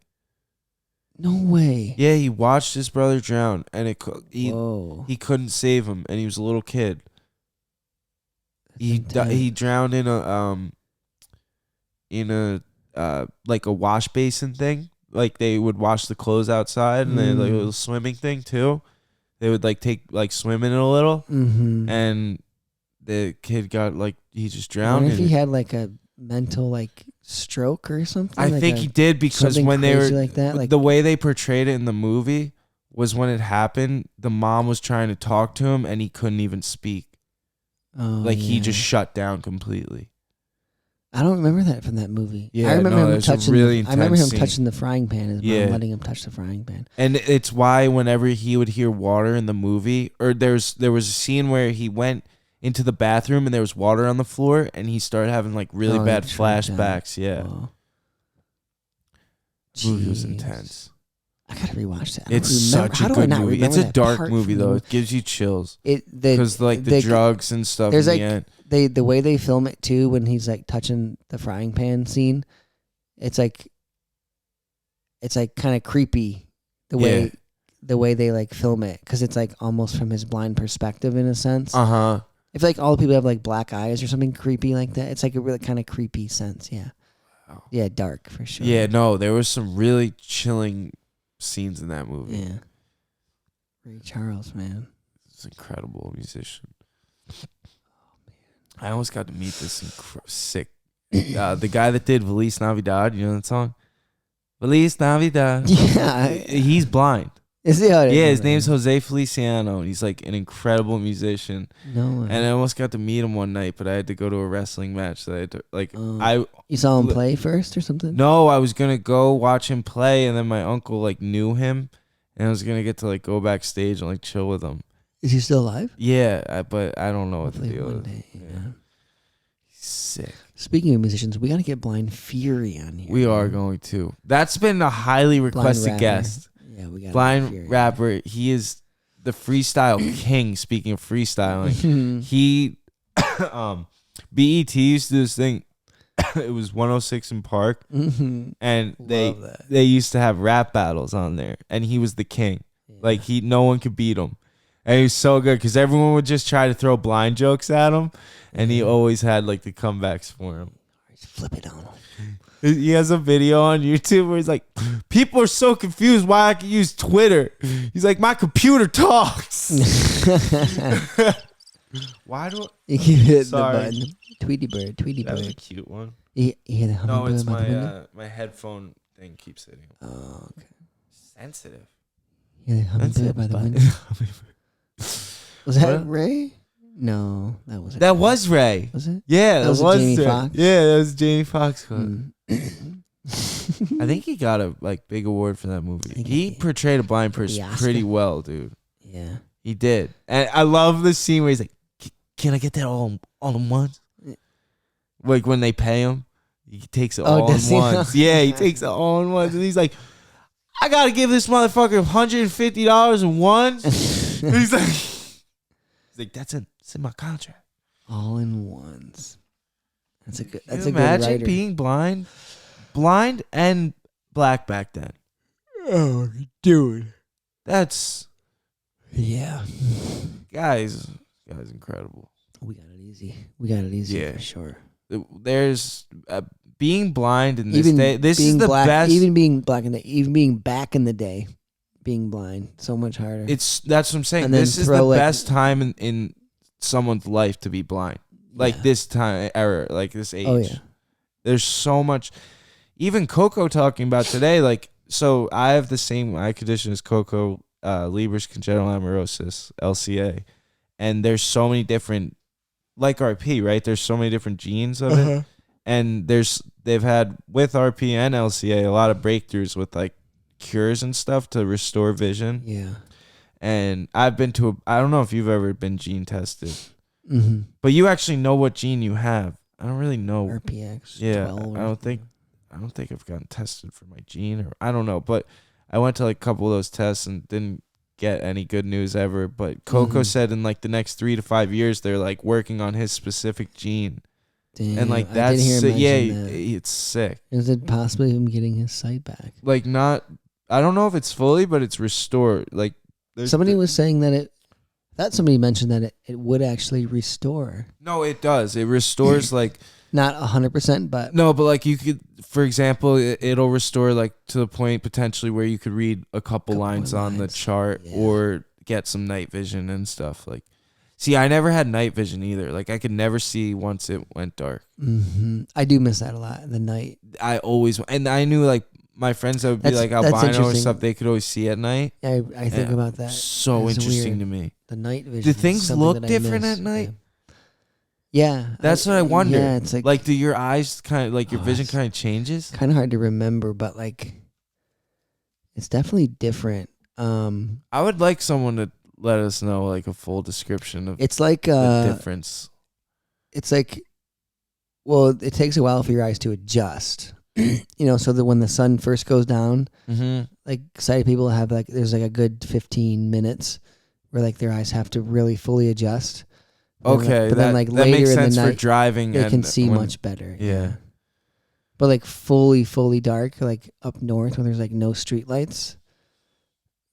No way. Yeah, he watched his brother drown, and Whoa. he couldn't save him, and he was a little kid. He intense. drowned in a like a wash basin thing. Like they would wash the clothes outside, and they like a little swimming thing too. They would like take like swim in it a little, Mm-hmm. and the kid got like he just I drowned. wonder if and he had like a mental like stroke or something. I like think a- he did because something when they were crazy like that, like the way they portrayed it in the movie was when it happened, the mom was trying to talk to him and he couldn't even speak. oh, Like he yeah. just shut down completely. I don't remember that from that movie. Yeah, I remember no, him there's a touching. really I remember him intense scene. touching the frying pan. His Yeah. mom letting him touch the frying pan. And it's why whenever he would hear water in the movie, or there was a scene where he went into the bathroom and there was water on the floor and he started having like really Oh, bad he tripped out. flashbacks. Yeah. Oh. Movie was Jeez. intense. I gotta rewatch that. I don't It's remember- such how a do I good not movie. It's remember a that dark part movie from though. the- It gives you chills It because like the drugs and stuff in there's the like- end. the way they film it too, when he's like touching the frying pan scene, it's like kind of creepy the way they like film it, because it's like almost from his blind perspective in a sense. Uh-huh. If like all the people have like black eyes or something creepy like that, it's like a really kind of creepy sense. Yeah. Yeah, dark for sure. Yeah, no, there was some really chilling scenes in that movie. Yeah. Ray Charles, man. He's an incredible musician. I almost got to meet this sick. The guy that did Feliz Navidad, you know that song? Feliz Navidad. Yeah. He's blind. Is he? Yeah, his name's Jose Feliciano. And he's like an incredible musician. No way. And I almost got to meet him one night, but I had to go to a wrestling match. So I had to, You saw him play first or something? No, I was gonna go watch him play, and then my uncle like knew him, and I was gonna get to like go backstage and like chill with him. Is he still alive? Yeah, but I don't know Hopefully what the deal one is. day, yeah. He's sick. Speaking of musicians, we got to get Blind Fury on here. We are going to. That's been a highly requested rapper. guest. Yeah, we got Blind rapper. He is the freestyle king. Speaking of freestyling, he BET used to do this thing. It was 106 in Park, and they used to have rap battles on there, and he was the king. Yeah. Like no one could beat him, and he was so good because everyone would just try to throw blind jokes at him, and he always had like the comebacks for him. Just flip it on him. He has a video on YouTube where he's like, people are so confused why I can use Twitter. He's like, my computer talks. Why do you hit Sorry. the button? Tweety bird. That was a cute one. You hear the No, hummingbird it's by the window? my headphone thing keeps hitting. Oh, okay. Sensitive. You hear the hummingbird by the window? Was that Ray? No, that wasn't. That was Ray. Was it? Yeah, that was Jamie Foxx. Yeah, that was Jamie Foxx. Mm. I think he got a big award for that movie. He portrayed a blind person pretty well, dude. Yeah, he did. And I love the scene where he's like, "Can I get that all in once?" Like when they pay him, he takes it all in once. Yeah, he takes it all in once, and he's like, "I gotta give this motherfucker $150 in once." He's like, "That's in my contract." All in ones. That's a good. That's Can you a good imagine writer. being blind and black back then. Oh, dude. That's Yeah. guys, incredible. We got it easy. Yeah. For sure. There's being blind in this day. This is the black, best. Even being back in the day, being blind so much harder. That's what I'm saying. And then This is the throw, best time in someone's life to be blind. Like this time era, like this age. Oh yeah. There's so much. Even Coco talking about today, like, so I have the same eye condition as Coco, Leber's congenital amaurosis, LCA, and there's so many different, like RP, right? There's so many different genes of it, and they've had with RP and LCA a lot of breakthroughs with like cures and stuff to restore vision. Yeah. And I've been to I don't know if you've ever been gene tested, but you actually know what gene you have. I don't really know. RPX. Yeah, 12 I don't think I've gotten tested for my gene, or I don't know, but I went to like a couple of those tests and didn't get any good news ever. But Coco said in like the next 3 to 5 years they're like working on his specific gene. Damn, And like I did hear him mention that. it's sick. Is it possibly him getting his sight back? Like I don't know if it's fully, but it's restored. Like Somebody was saying that somebody mentioned that it would actually restore. No, it does. It restores like not 100%, but no, but like you could, for example, it'll restore like to the point potentially where you could read a couple lines on the chart or get some night vision and stuff. Like, see, I never had night vision either. Like I could never see once it went dark. I do miss that a lot. The night. I knew like my friends that would be like albino or stuff, they could always see at night. I think about that. So That's interesting weird. to me. The night vision. Do things look different at night? Yeah. That's what I wonder. Yeah, it's like do your eyes kind of like your vision kind of changes? Kind of hard to remember, but like it's definitely different. I would like someone to let us know like a full description of it's like the difference. It's like, well, it takes a while for your eyes to adjust. So that when the sun first goes down, like sighted people have like there's like a good 15 minutes where like their eyes have to really fully adjust. Okay, but then like that later makes in sense the night, for driving. they can see much better. Yeah. But like fully dark, like up north where there's like no street lights,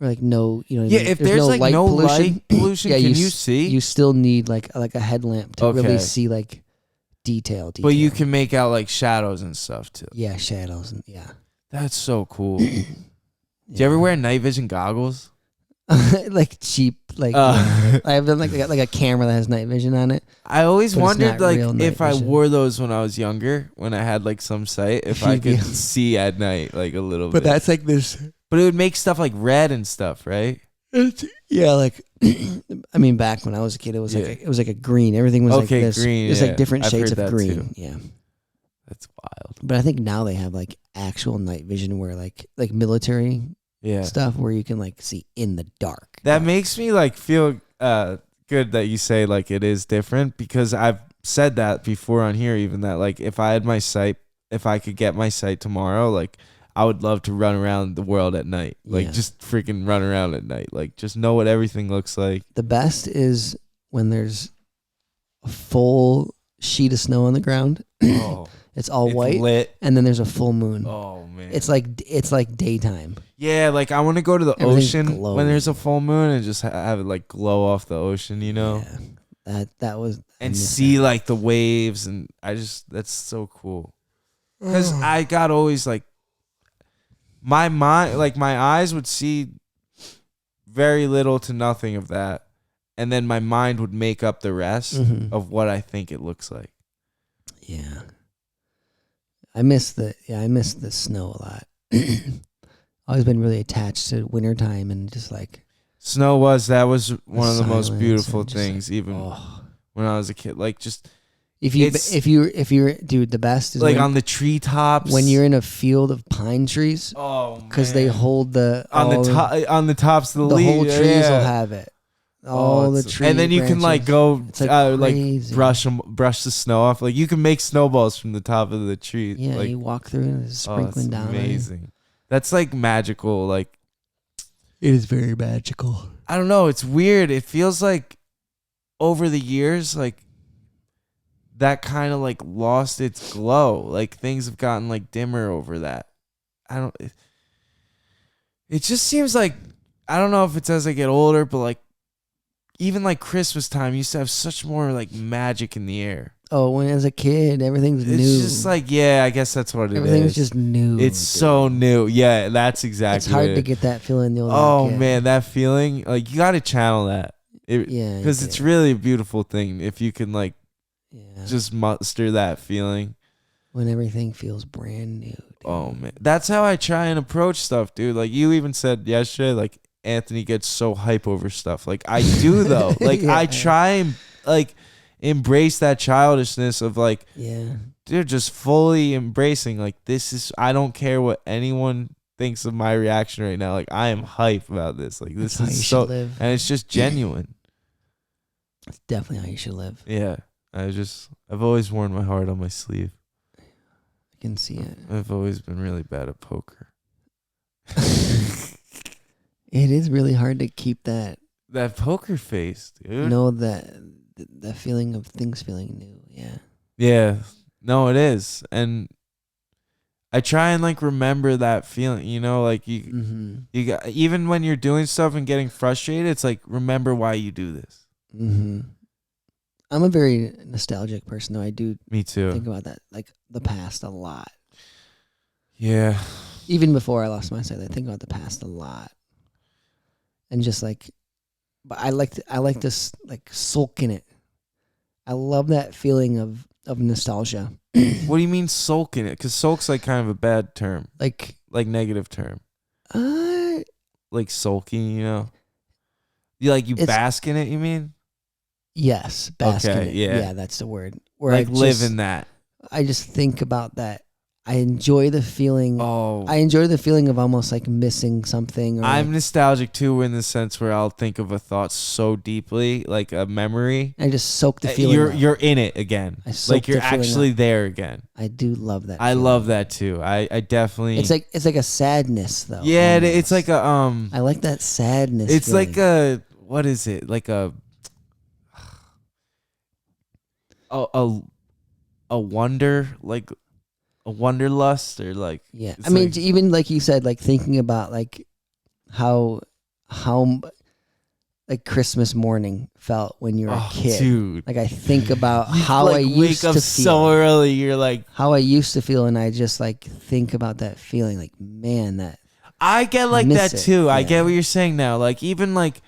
or like no, if there's like no light pollution, can you see? You still need like a headlamp to really see like detail. But you can make out like shadows and stuff too. Yeah, shadows and yeah. That's so cool. Do you ever wear night vision goggles? like cheap, like I have done like a camera that has night vision on it. I always But it's wondered not like real night if I vision. wore those when I was younger, when I had like some sight, if I You'd be- could see at night like a little But bit. that's like this. But it would make stuff like red and stuff, right? Yeah, like I mean, back when I was a kid, it was like a green. Everything was like this. green. There's yeah. like different I've shades heard of that green. too. Yeah, That's wild. but I think now they have like actual night vision where like military Yeah. stuff where you can like see in the dark. That makes me like feel good that you say like it is different, because I've said that before on here, even that like if I had my sight, if I could get my sight tomorrow, like I would love to run around the world at night. Like Yeah. just freaking run around at night. Like just know what everything looks like. The best is when there's a full sheet of snow on the ground. Oh, It's all it's white, lit. and then there's a full moon. Oh man. It's like daytime. Yeah, like I want to go to the Everything's ocean glowing. when there's a full moon and just have it like glow off the ocean, you know, Yeah. That was I and miss see that. like the waves, and that's so cool. Because I got always like my mind, like my eyes would see very little to nothing of that, and then my mind would make up the rest Mhm. of what I think it looks like. Yeah. I miss the snow a lot. Always been really attached to wintertime and just like That was one of the most silence beautiful and just things, like, even oh. when I was a kid. Like just If you It's- if you're dude, the best is like when, on the treetops when you're in a field of pine trees oh because they man. hold the on the all- top on the tops of the, the leaves. whole trees yeah. will have it. All the it's- trees, and then you can like go It's like like crazy. brush the snow off. Like you can make snowballs from the top of the tree. Yeah, like, you walk through and it's oh, sprinkling it's down. amazing. That's like magical. Like It is very magical. I don't know. It's weird. It feels like over the years, like that kind of like lost its glow. Like things have gotten like dimmer over that. It just seems like, I don't know if it's as I get older, but like even like Christmas time used to have such more like magic in the air. Oh, when as a kid, everything's It's new. just like, yeah, I guess that's what it is. Everything's just new. It's dude. so new. Yeah, that's exactly It's hard what to it get that feeling. The older Oh you get. man, that feeling, like you got to channel that. Yeah, Because you it's do. really a beautiful thing if you can like Yeah. just muster that feeling. When everything feels brand new. Dude. Oh man, that's how I try and approach stuff, dude. Like you even said yesterday, like Anthony gets so hype over stuff. Like I do though. Like Yeah. I try and like embrace that childishness of like, Yeah. dude, just fully embracing like this is. I don't care what anyone thinks of my reaction right now. Like I am hype about this. Like this That's how you is should so, live. and it's just genuine. It's definitely how you should live. Yeah, I've always worn my heart on my sleeve. I can see it. I've always been really bad at poker. It is really hard to keep that. That poker face, dude. Know that the feeling of things feeling new. Yeah. Yeah, no, it is, and I try and like remember that feeling. You know, like Mm-hmm. you got, even when you're doing stuff and getting frustrated, it's like remember why you do this. Mm-hmm. I'm a very nostalgic person, though. I do Me too. think about that, like the past, a lot. Yeah, Even before I lost my sight, I think about the past a lot, and just like, but I like to like sulk in it. I love that feeling of nostalgia. what do you mean sulk in it? Because sulk's like kind of a bad term, Like, negative term, uh, like sulking. You know, you It's- bask in it. You mean yes, bask in Okay, it. yeah. Yeah, that's the word. Where like I live just, in that? I just think about that. I enjoy the feeling. Oh, I enjoy the feeling of almost like missing something. Or I'm like, nostalgic too, in the sense where I'll think of a thought so deeply, like a memory. I just soak the feeling. You're up. you're in it again. I soak Like you're the feeling actually up. there again. I do love that. I feeling. love that too. I definitely. It's like a sadness though. yeah, it's almost. like a I like that sadness. It's feeling. like a, what is it? Like a wonder, like a wanderlust, or like Yeah, it's I mean, like- even like you said, like thinking about like how like Christmas morning felt when you were a kid. dude. Like I think about You, how like, I wake used up to so feel, early. You're like, how I used to feel, and I just like think about that feeling. Like man, that I get like miss that it. too. I Yeah. get what you're saying now. Like even like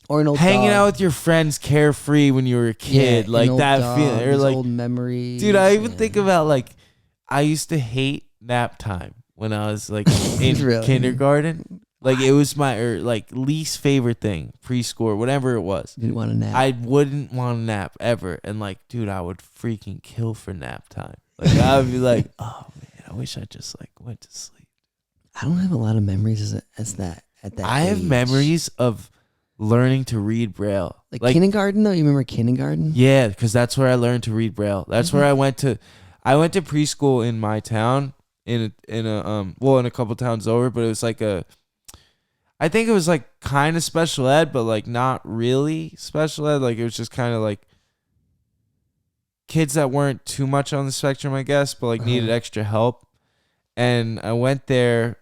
Or an old hanging dog. out with your friends carefree when you were a kid, an like old that dog, feeling, or these like old memories. dude, I even yeah. think about like I used to hate nap time when I was like in Really? kindergarten. Like it was my like least favorite thing, preschool, or whatever it was. Didn't want to nap. I wouldn't want to nap ever, and like, dude, I would freaking kill for nap time. Like I would be like, oh man, I wish I just like went to sleep. I don't have a lot of memories as that at that. I have age. memories of learning to read Braille, like kindergarten though. You remember kindergarten? Yeah, because that's where I learned to read Braille. That's where I went to. I went to preschool in my town, in a couple towns over, but it was like I think it was like kind of special ed, but like not really special ed. Like it was just kind of like kids that weren't too much on the spectrum, I guess, but like needed extra help. And I went there,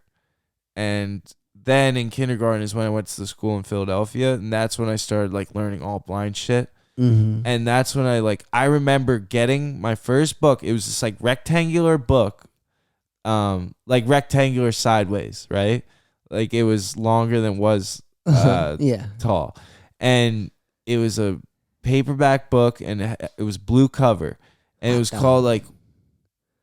and then in kindergarten is when I went to the school in Philadelphia, and that's when I started like learning all blind shit. Mm-hmm. And that's when I remember getting my first book. It was this like rectangular book, like rectangular sideways, right? Like it was longer than was tall, and it was a paperback book, and it was blue cover, and it was called like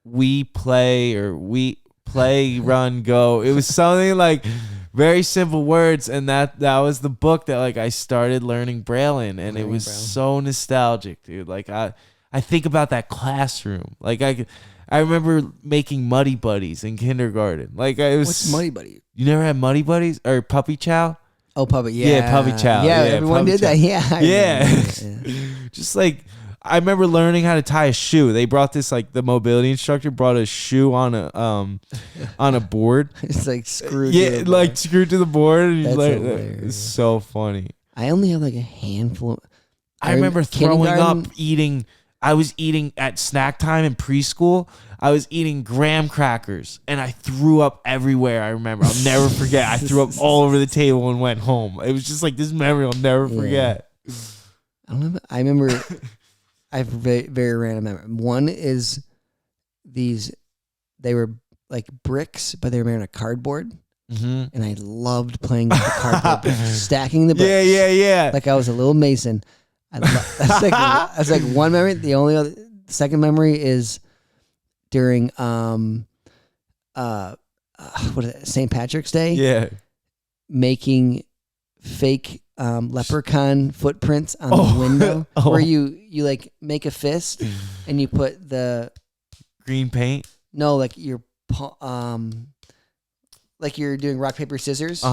We Play Run Go. It was something like very simple words, and that was the book that like I started learning Braille in, and it was so nostalgic, dude. Like I think about that classroom. Like I remember making Muddy Buddies in kindergarten. Like it was. What's Muddy Buddy? You never had Muddy Buddies or Puppy Chow? Oh, Puppy, yeah. Yeah, Puppy Chow. Yeah, Yeah, everyone Puppy did that. Chow. Yeah. I remember that, yeah. Just like I remember learning how to tie a shoe. They brought this like the mobility instructor brought a shoe on a board. It's like screwed. Yeah, like screwed to the board. And That's like, hilarious. it's so funny. I only have like a handful. I remember throwing up kindergarten- eating. I was eating at snack time in preschool. I was eating graham crackers, and I threw up everywhere. I remember. I'll never forget. I threw up all over the table and went home. It was just like this memory I'll never forget. I don't know. I remember. I have a very, very random memory. One is they were like bricks, but they were made out of cardboard. Mm-hmm. And I loved playing with the cardboard bricks, stacking the bricks. Yeah. Like I was a little mason. That's like one memory. The only other second memory is during what is it, St. Patrick's Day? Yeah. Making fake leprechaun footprints on the window, where you like make a fist and you put the green paint. No, like like you're doing rock paper scissors.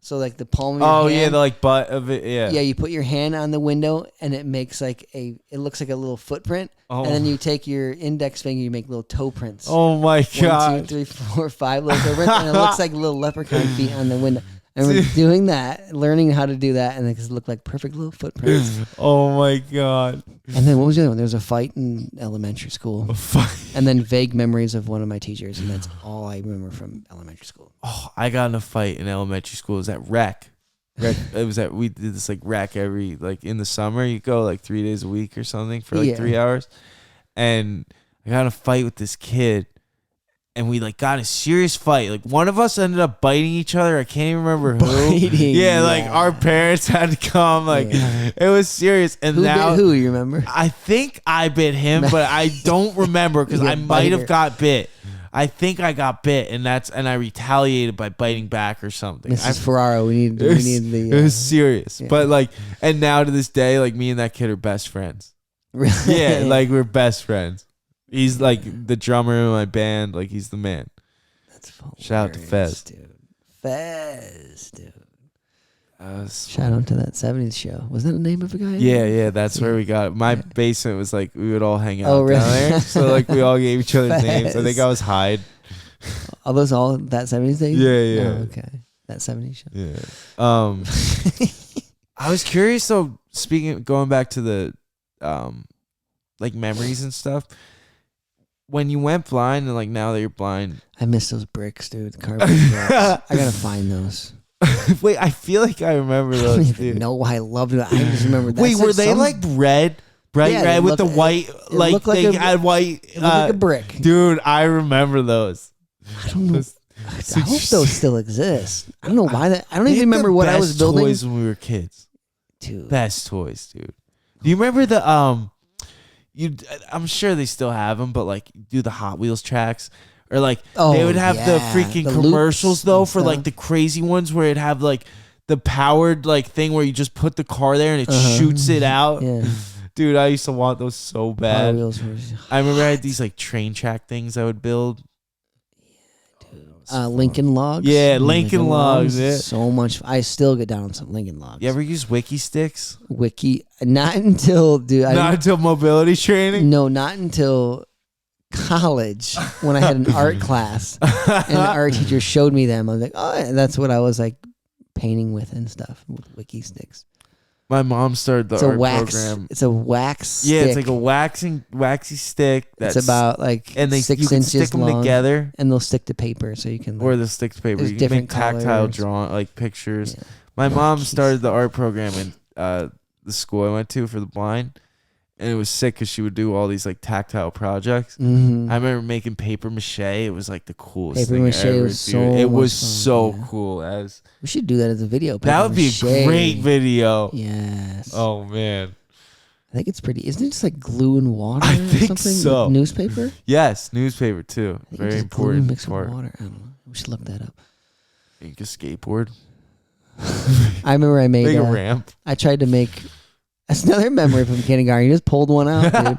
So like the palm of your hand. Yeah, the like butt of it. Yeah. Yeah, you put your hand on the window and it makes like it looks like a little footprint. Oh. And then you take your index finger, you make little toe prints. Oh my god. 1, 2, 3, 4, 5 little toe prints, and it looks like little leprechaun feet on the window. And we're doing that, learning how to do that, and it just looked like perfect little footprints. Oh my god. And then what was the other one? There was a fight in elementary school. And then vague memories of one of my teachers, and that's all I remember from elementary school. Oh, I got in a fight in elementary school. It was at rec. It was we did this like rec every like in the summer. You go like 3 days a week or something for like 3 hours. And I got in a fight with this kid. And we like got in a serious fight. Like one of us ended up biting each other. I can't even remember who. Biting, like our parents had to come. Like it was serious. And Who now bit who? You remember? I think I bit him, but I don't remember because I might have got bit. I think I got bit, and I retaliated by biting back or something. Mrs. Ferraro, we need the. It was serious, but like, and now to this day, like me and that kid are best friends. Really? Yeah, like we're best friends. He's like the drummer in my band. Like he's the man. That's hilarious. Shout out to Fez. Dude. Fez, dude. Shout out to that 70s show. Was that the name of a guy? Yeah, that's where we got it. My basement was like we would all hang out Oh, really? down there. So like we all gave each other names. I think I was Hyde. Are those all that 70s days? Yeah. Oh, okay. That 70s show. Yeah. I was curious though, going back to the like memories and stuff. When you went blind and like now that you're blind. I miss those bricks, dude. The cardboard bricks. I gotta find those. Wait, I feel like I remember those. I don't even know why I loved it. I just remember that. Wait, were they like red? Bright red with the white, like they had white. It looked like a brick. Dude, I remember those. I don't know. I hope those still exist. I don't know why that. I don't even remember what I was Best building. toys when we were kids. Dude. Best toys, dude. Do you remember the I'm sure they still have them, but like do the Hot Wheels tracks, or like they would have the freaking the commercials though for stuff. like the crazy ones where it'd have like the powered like thing where you just put the car there and it shoots it out. Yeah. Dude, I used to want those so Hot bad. Wheels were I remember I had these like train track things I would build. Lincoln Logs. Yeah, Lincoln Logs. Yeah. So much. I still get down on some Lincoln Logs. You ever use Wiki sticks? Wiki? Not until, dude. Not until mobility training? No, not until college when I had an art class and the art teacher showed me them. I was like, oh, yeah, that's what I was like painting with and stuff with Wiki sticks. My mom started the art program. It's a wax. Yeah, stick. it's like a waxy stick. That's It's about like and they 6 you can inches stick them long, together, and they'll stick to paper, so you can. or the stick to paper. there's You can make different tactile colors. drawing like pictures. Yeah. My mom Jeez. started the art program in the school I went to for the blind, and it was sick because she would do all these like tactile projects. Mhm. I remember making paper mache. It was like the coolest Paper thing mache ever. was dude. so it was much fun, so yeah. cool. As We should do that as a video. that would be a great video. Yes. Oh man. I think it's pretty. Isn't it just like glue and water? I or think something? so. Newspaper. Yes, newspaper too. I think Very it's just glue important mixed part. with water. I don't know. We should look that up. You can skateboard. I remember I made Make a ramp. I tried to make. That's another memory from kindergarten. You just pulled one out, dude.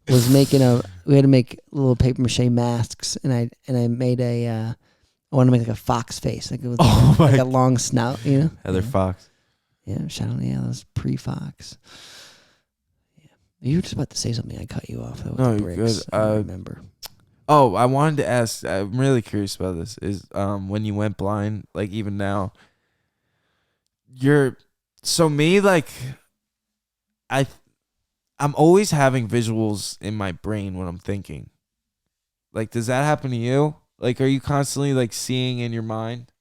Was making we had to make little paper mache masks, and I made I wanted to make like a fox face, like it was like a long snout, you know. Heather Fox. Yeah, shout out, that was pre-Fox. Yeah, you were just about to say something. I cut you off though. With No, the you're bricks. good. I don't remember. Oh, I wanted to ask. I'm really curious about this. Is when you went blind, like even now, so me like I'm always having visuals in my brain when I'm thinking. Like, does that happen to you? Like, are you constantly like seeing in your mind?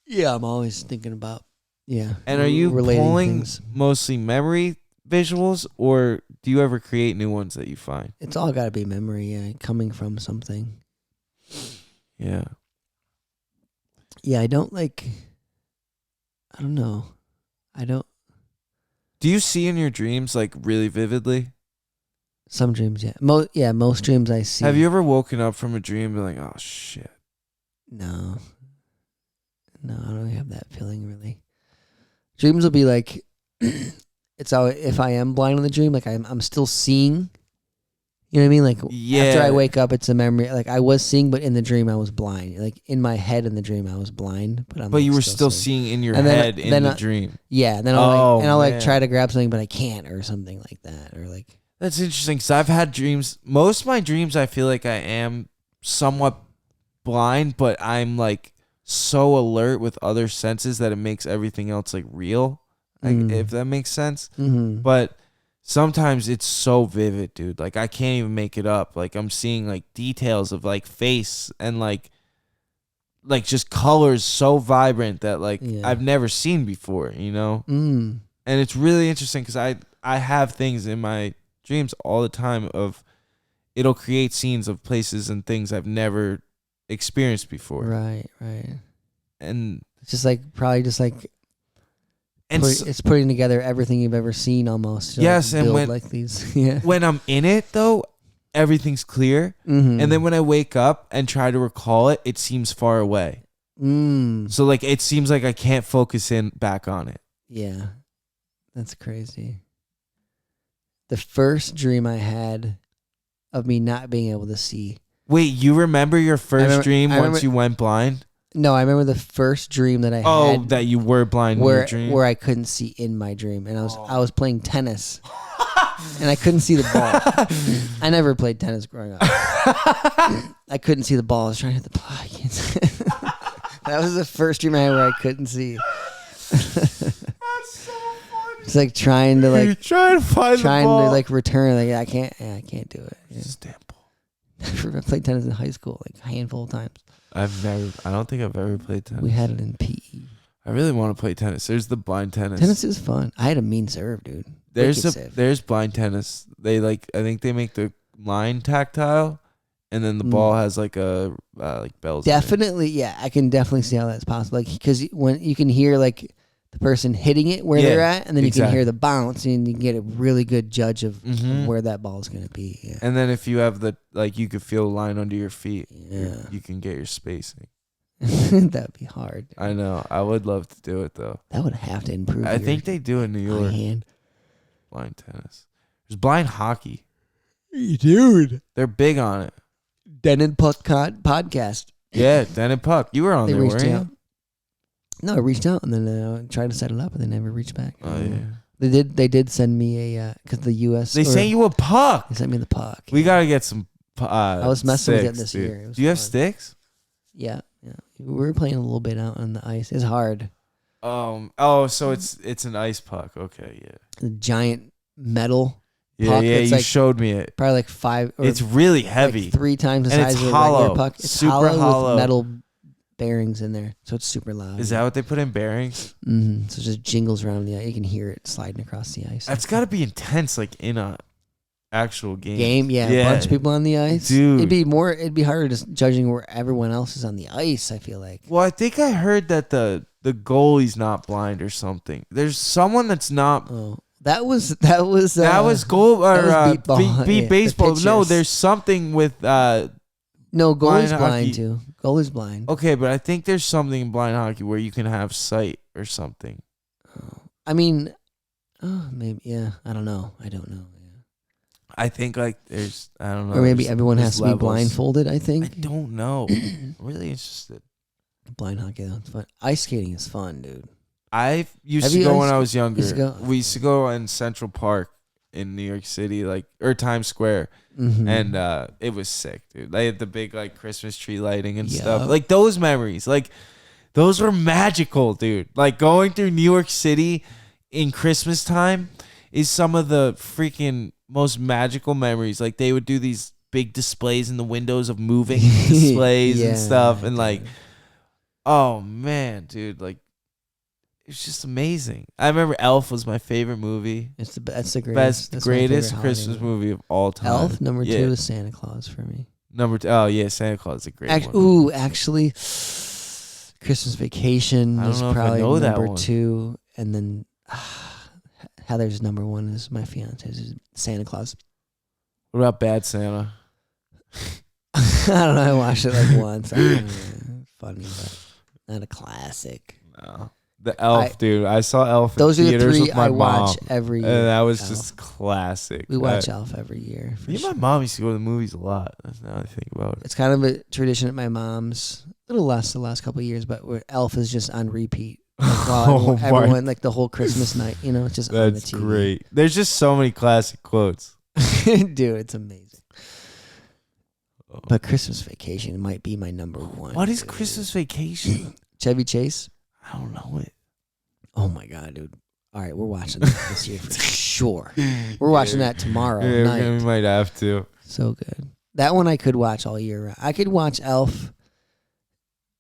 Yeah, I'm always thinking about. Yeah, And are you relating pulling things. mostly memory visuals, or do you ever create new ones that you find? It's all got to be memory, yeah, coming from something. Yeah. Yeah, I don't like. I don't know. I don't. Do you see in your dreams like really vividly? Some dreams, yeah. Most dreams I see. Have you ever woken up from a dream and been like, oh shit? No, I don't have that feeling really. Dreams will be like, it's all if I am blind in the dream, like I'm still seeing. You know what I mean? Like after I wake up, it's a memory. Like I was seeing, but in the dream I was blind. Like in my head in the dream I was blind, but But you were still seeing in your head in the dream. Yeah, then I'll try to grab something, but I can't, or something like that, or like. That's interesting because I've had dreams. Most of my dreams, I feel like I am somewhat blind, but I'm like so alert with other senses that it makes everything else like real. Like, if that makes sense. Mm-hmm. But sometimes it's so vivid, dude. Like I can't even make it up. Like I'm seeing like details of like face and like just colors so vibrant that like I've never seen before, you know? Mm. And it's really interesting because I have things in my dreams all the time of it'll create scenes of places and things I've never experienced before. Right. And It's just like probably just like and it's putting together everything you've ever seen almost. To yes, like and build when like these, yeah. when I'm in it though, everything's clear. Mm-hmm. And then when I wake up and try to recall it, it seems far away. So like it seems like I can't focus in back on it. Yeah, that's crazy. The first dream I had of me not being able to see. Wait, you remember your first dream I once remember- you went blind? No, I remember the first dream that I Oh, had. that you were blind in your dream? Where I couldn't see in my dream, and I was playing tennis, and I couldn't see the ball. I never played tennis growing up. I couldn't see the ball. I was trying to hit the ball. I can't see it. That was the first dream I had where I couldn't see. That's so funny. It's like trying to You're trying to find the ball. to like return. Like I can't do it. Yeah. Just damn ball. I played tennis in high school like a handful of times. I don't think I've ever played tennis. We had it in PE. I really want to play tennis. There's the blind tennis. Tennis is fun. I had a mean serve, dude. There's blind tennis. They I think they make the line tactile, and then the ball has like a like bells. Definitely, yeah. I can definitely see how that's possible. Like, because when you can hear like the person hitting it where they're at, and then you can hear the bounce, and you can get a really good judge of where that ball is going to be. Yeah. And then if you have the you could feel the line under your feet. Yeah. You can get your spacing. That'd be hard. I know. I would love to do it though. That would have to improve. I think they do in New York. Hand. Blind tennis. There's blind hockey. Dude. They're big on it. Den and Puck podcast. Yeah, Dan and Puck. You were on They there, reached weren't out. you? No, I reached out and then tried to set it up, and they never reached back. Oh yeah. They did send me a because the U.S. They sent you a puck. They sent me the puck. We gotta get some. I was messing with it this dude. year. It was Do you have fun. sticks? Yeah. We were playing a little bit out on the ice. It's hard. So it's an ice puck. Okay, yeah. The giant metal Yeah, puck. yeah. It's You like showed me it. probably like 5. Or It's really heavy. like 3 times the And size it's of a hollow. regular puck. It's Super hollow. with metal bearings in there, so it's super loud. Is that what they put in bearings? Mm-hmm. So it just jingles around the ice. You can hear it sliding across the ice. That's got to be intense, like in a actual game. Yeah, a bunch of people on the ice. Dude. It'd be harder just judging where everyone else is on the ice, I feel like. Well, I think I heard that the goalie's not blind or something. There's someone that's not. Oh, that was That was goal or that was beat ball. beat Yeah, baseball. the No, pitchers. there's something with. no, goalie's blind hockey. blind too. Goalie's blind. Okay, but I think there's something in blind hockey where you can have sight or something. I mean, maybe. Yeah, I don't know. Yeah. I think like there's I don't know. Or maybe there's- everyone there's has to levels. be blindfolded. I I think don't know. I'm really interested. blind hockey. That's fun. Ice skating is fun, dude. I used Have to you go ice- when I was younger. used to go? We used to go in Central Park in New York City, or Times Square, Mm-hmm. and it was sick, dude. They had the big like Christmas tree lighting and stuff. Yup. Like those memories, like those were magical, dude. Like going through New York City in Christmas time is some of the freaking most magical memories. Like they would do these big displays in the windows of moving displays and stuff, and like, oh man, dude, like. It's just amazing. I remember Elf was my favorite movie. that's the greatest. Best, That's my greatest favorite Christmas holiday movie of all time. Elf number 2 Yeah. is Santa Claus for me. Number 2. Oh yeah, Santa Claus is a great one. Actually, Christmas Vacation I don't is know if I probably know that number one. 2, and then Heather's number 1 is my fiance's is Santa Claus. What about Bad Santa? I don't know. I watched it like once. Funny, but not a classic. No. The Elf, dude. I saw Elf in Those are the theaters 3 with my I mom. watch every year. And that was Elf. just classic. We watch Elf every year. For Me and sure. my mom used to go to the movies a lot. That's now I think about it. It's kind of a tradition at my mom's. A little less the last couple of years, but where Elf is just on repeat. Like, while my- everyone, like the whole Christmas night, it's just on the That's TV. great. There's just so many classic quotes. Dude, it's amazing. But Christmas Vacation might be my number 1. What is dude. Christmas Vacation? Chevy Chase? I don't know it. Oh my god, dude. All right, we're watching that this year for sure. We're watching that tomorrow Yeah, night. we might have to. So good. That one I could watch all year round. I could watch Elf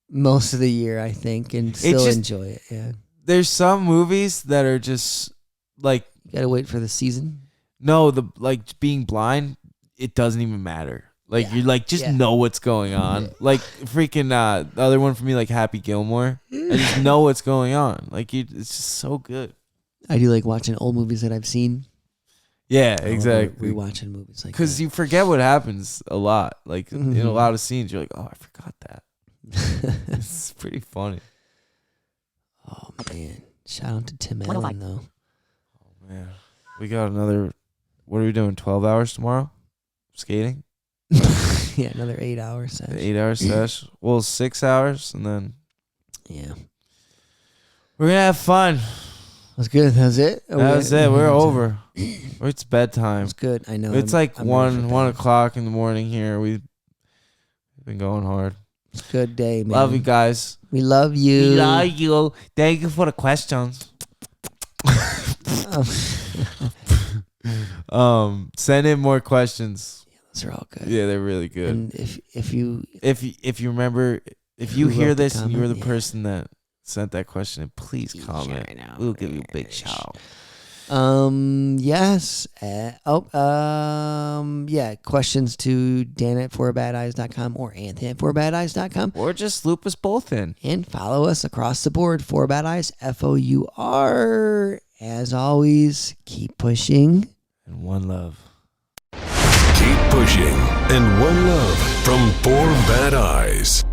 most of the year, I think, and still just- enjoy it. Yeah. There's some movies that are just like You gotta wait for the season. no, the like being blind, it doesn't even matter. Like Yeah. you like just Yeah. know what's going on. Yeah. Like freaking the other one for me, like Happy Gilmore. I just know what's going on. Like it's just so good. I do like watching old movies that I've seen. Yeah, exactly. Rewatching movies like Because that. you forget what happens a lot. Like in a Mhm. lot of scenes, you're like, oh, I forgot that. It's pretty funny. Oh man. Shout out to Tim Allen though. Oh man, we got another. What are we doing? 12 hours tomorrow? Skating? Yeah, another 8 hours. The 8-hour sesh. Well, 6 hours, and then Yeah. we're gonna have fun. That's good. That was it? That was it. We're over. It's bedtime. It's good. I know. It's I'm- like I'm ready for 1 bed. o'clock in the morning here. We've been going hard. It's a good day, man. Love you guys. We love you. We love you. Thank you for the questions. Send in more questions. Those are all good. Yeah, they're really good. And if you If you remember, if Who you wrote hear the this and you were the comment? Yeah. person that sent that question, please comment. Shout out, We'll give you a big man. shout. Yes. Questions to Dan@forbadeyes.com or Anthony@forbadeyes.com. Or just loop us both in. And follow us across the board, For Bad Eyes, FOUR. As always, keep pushing. And one love. Keep pushing, and one love from Four Bad Eyes.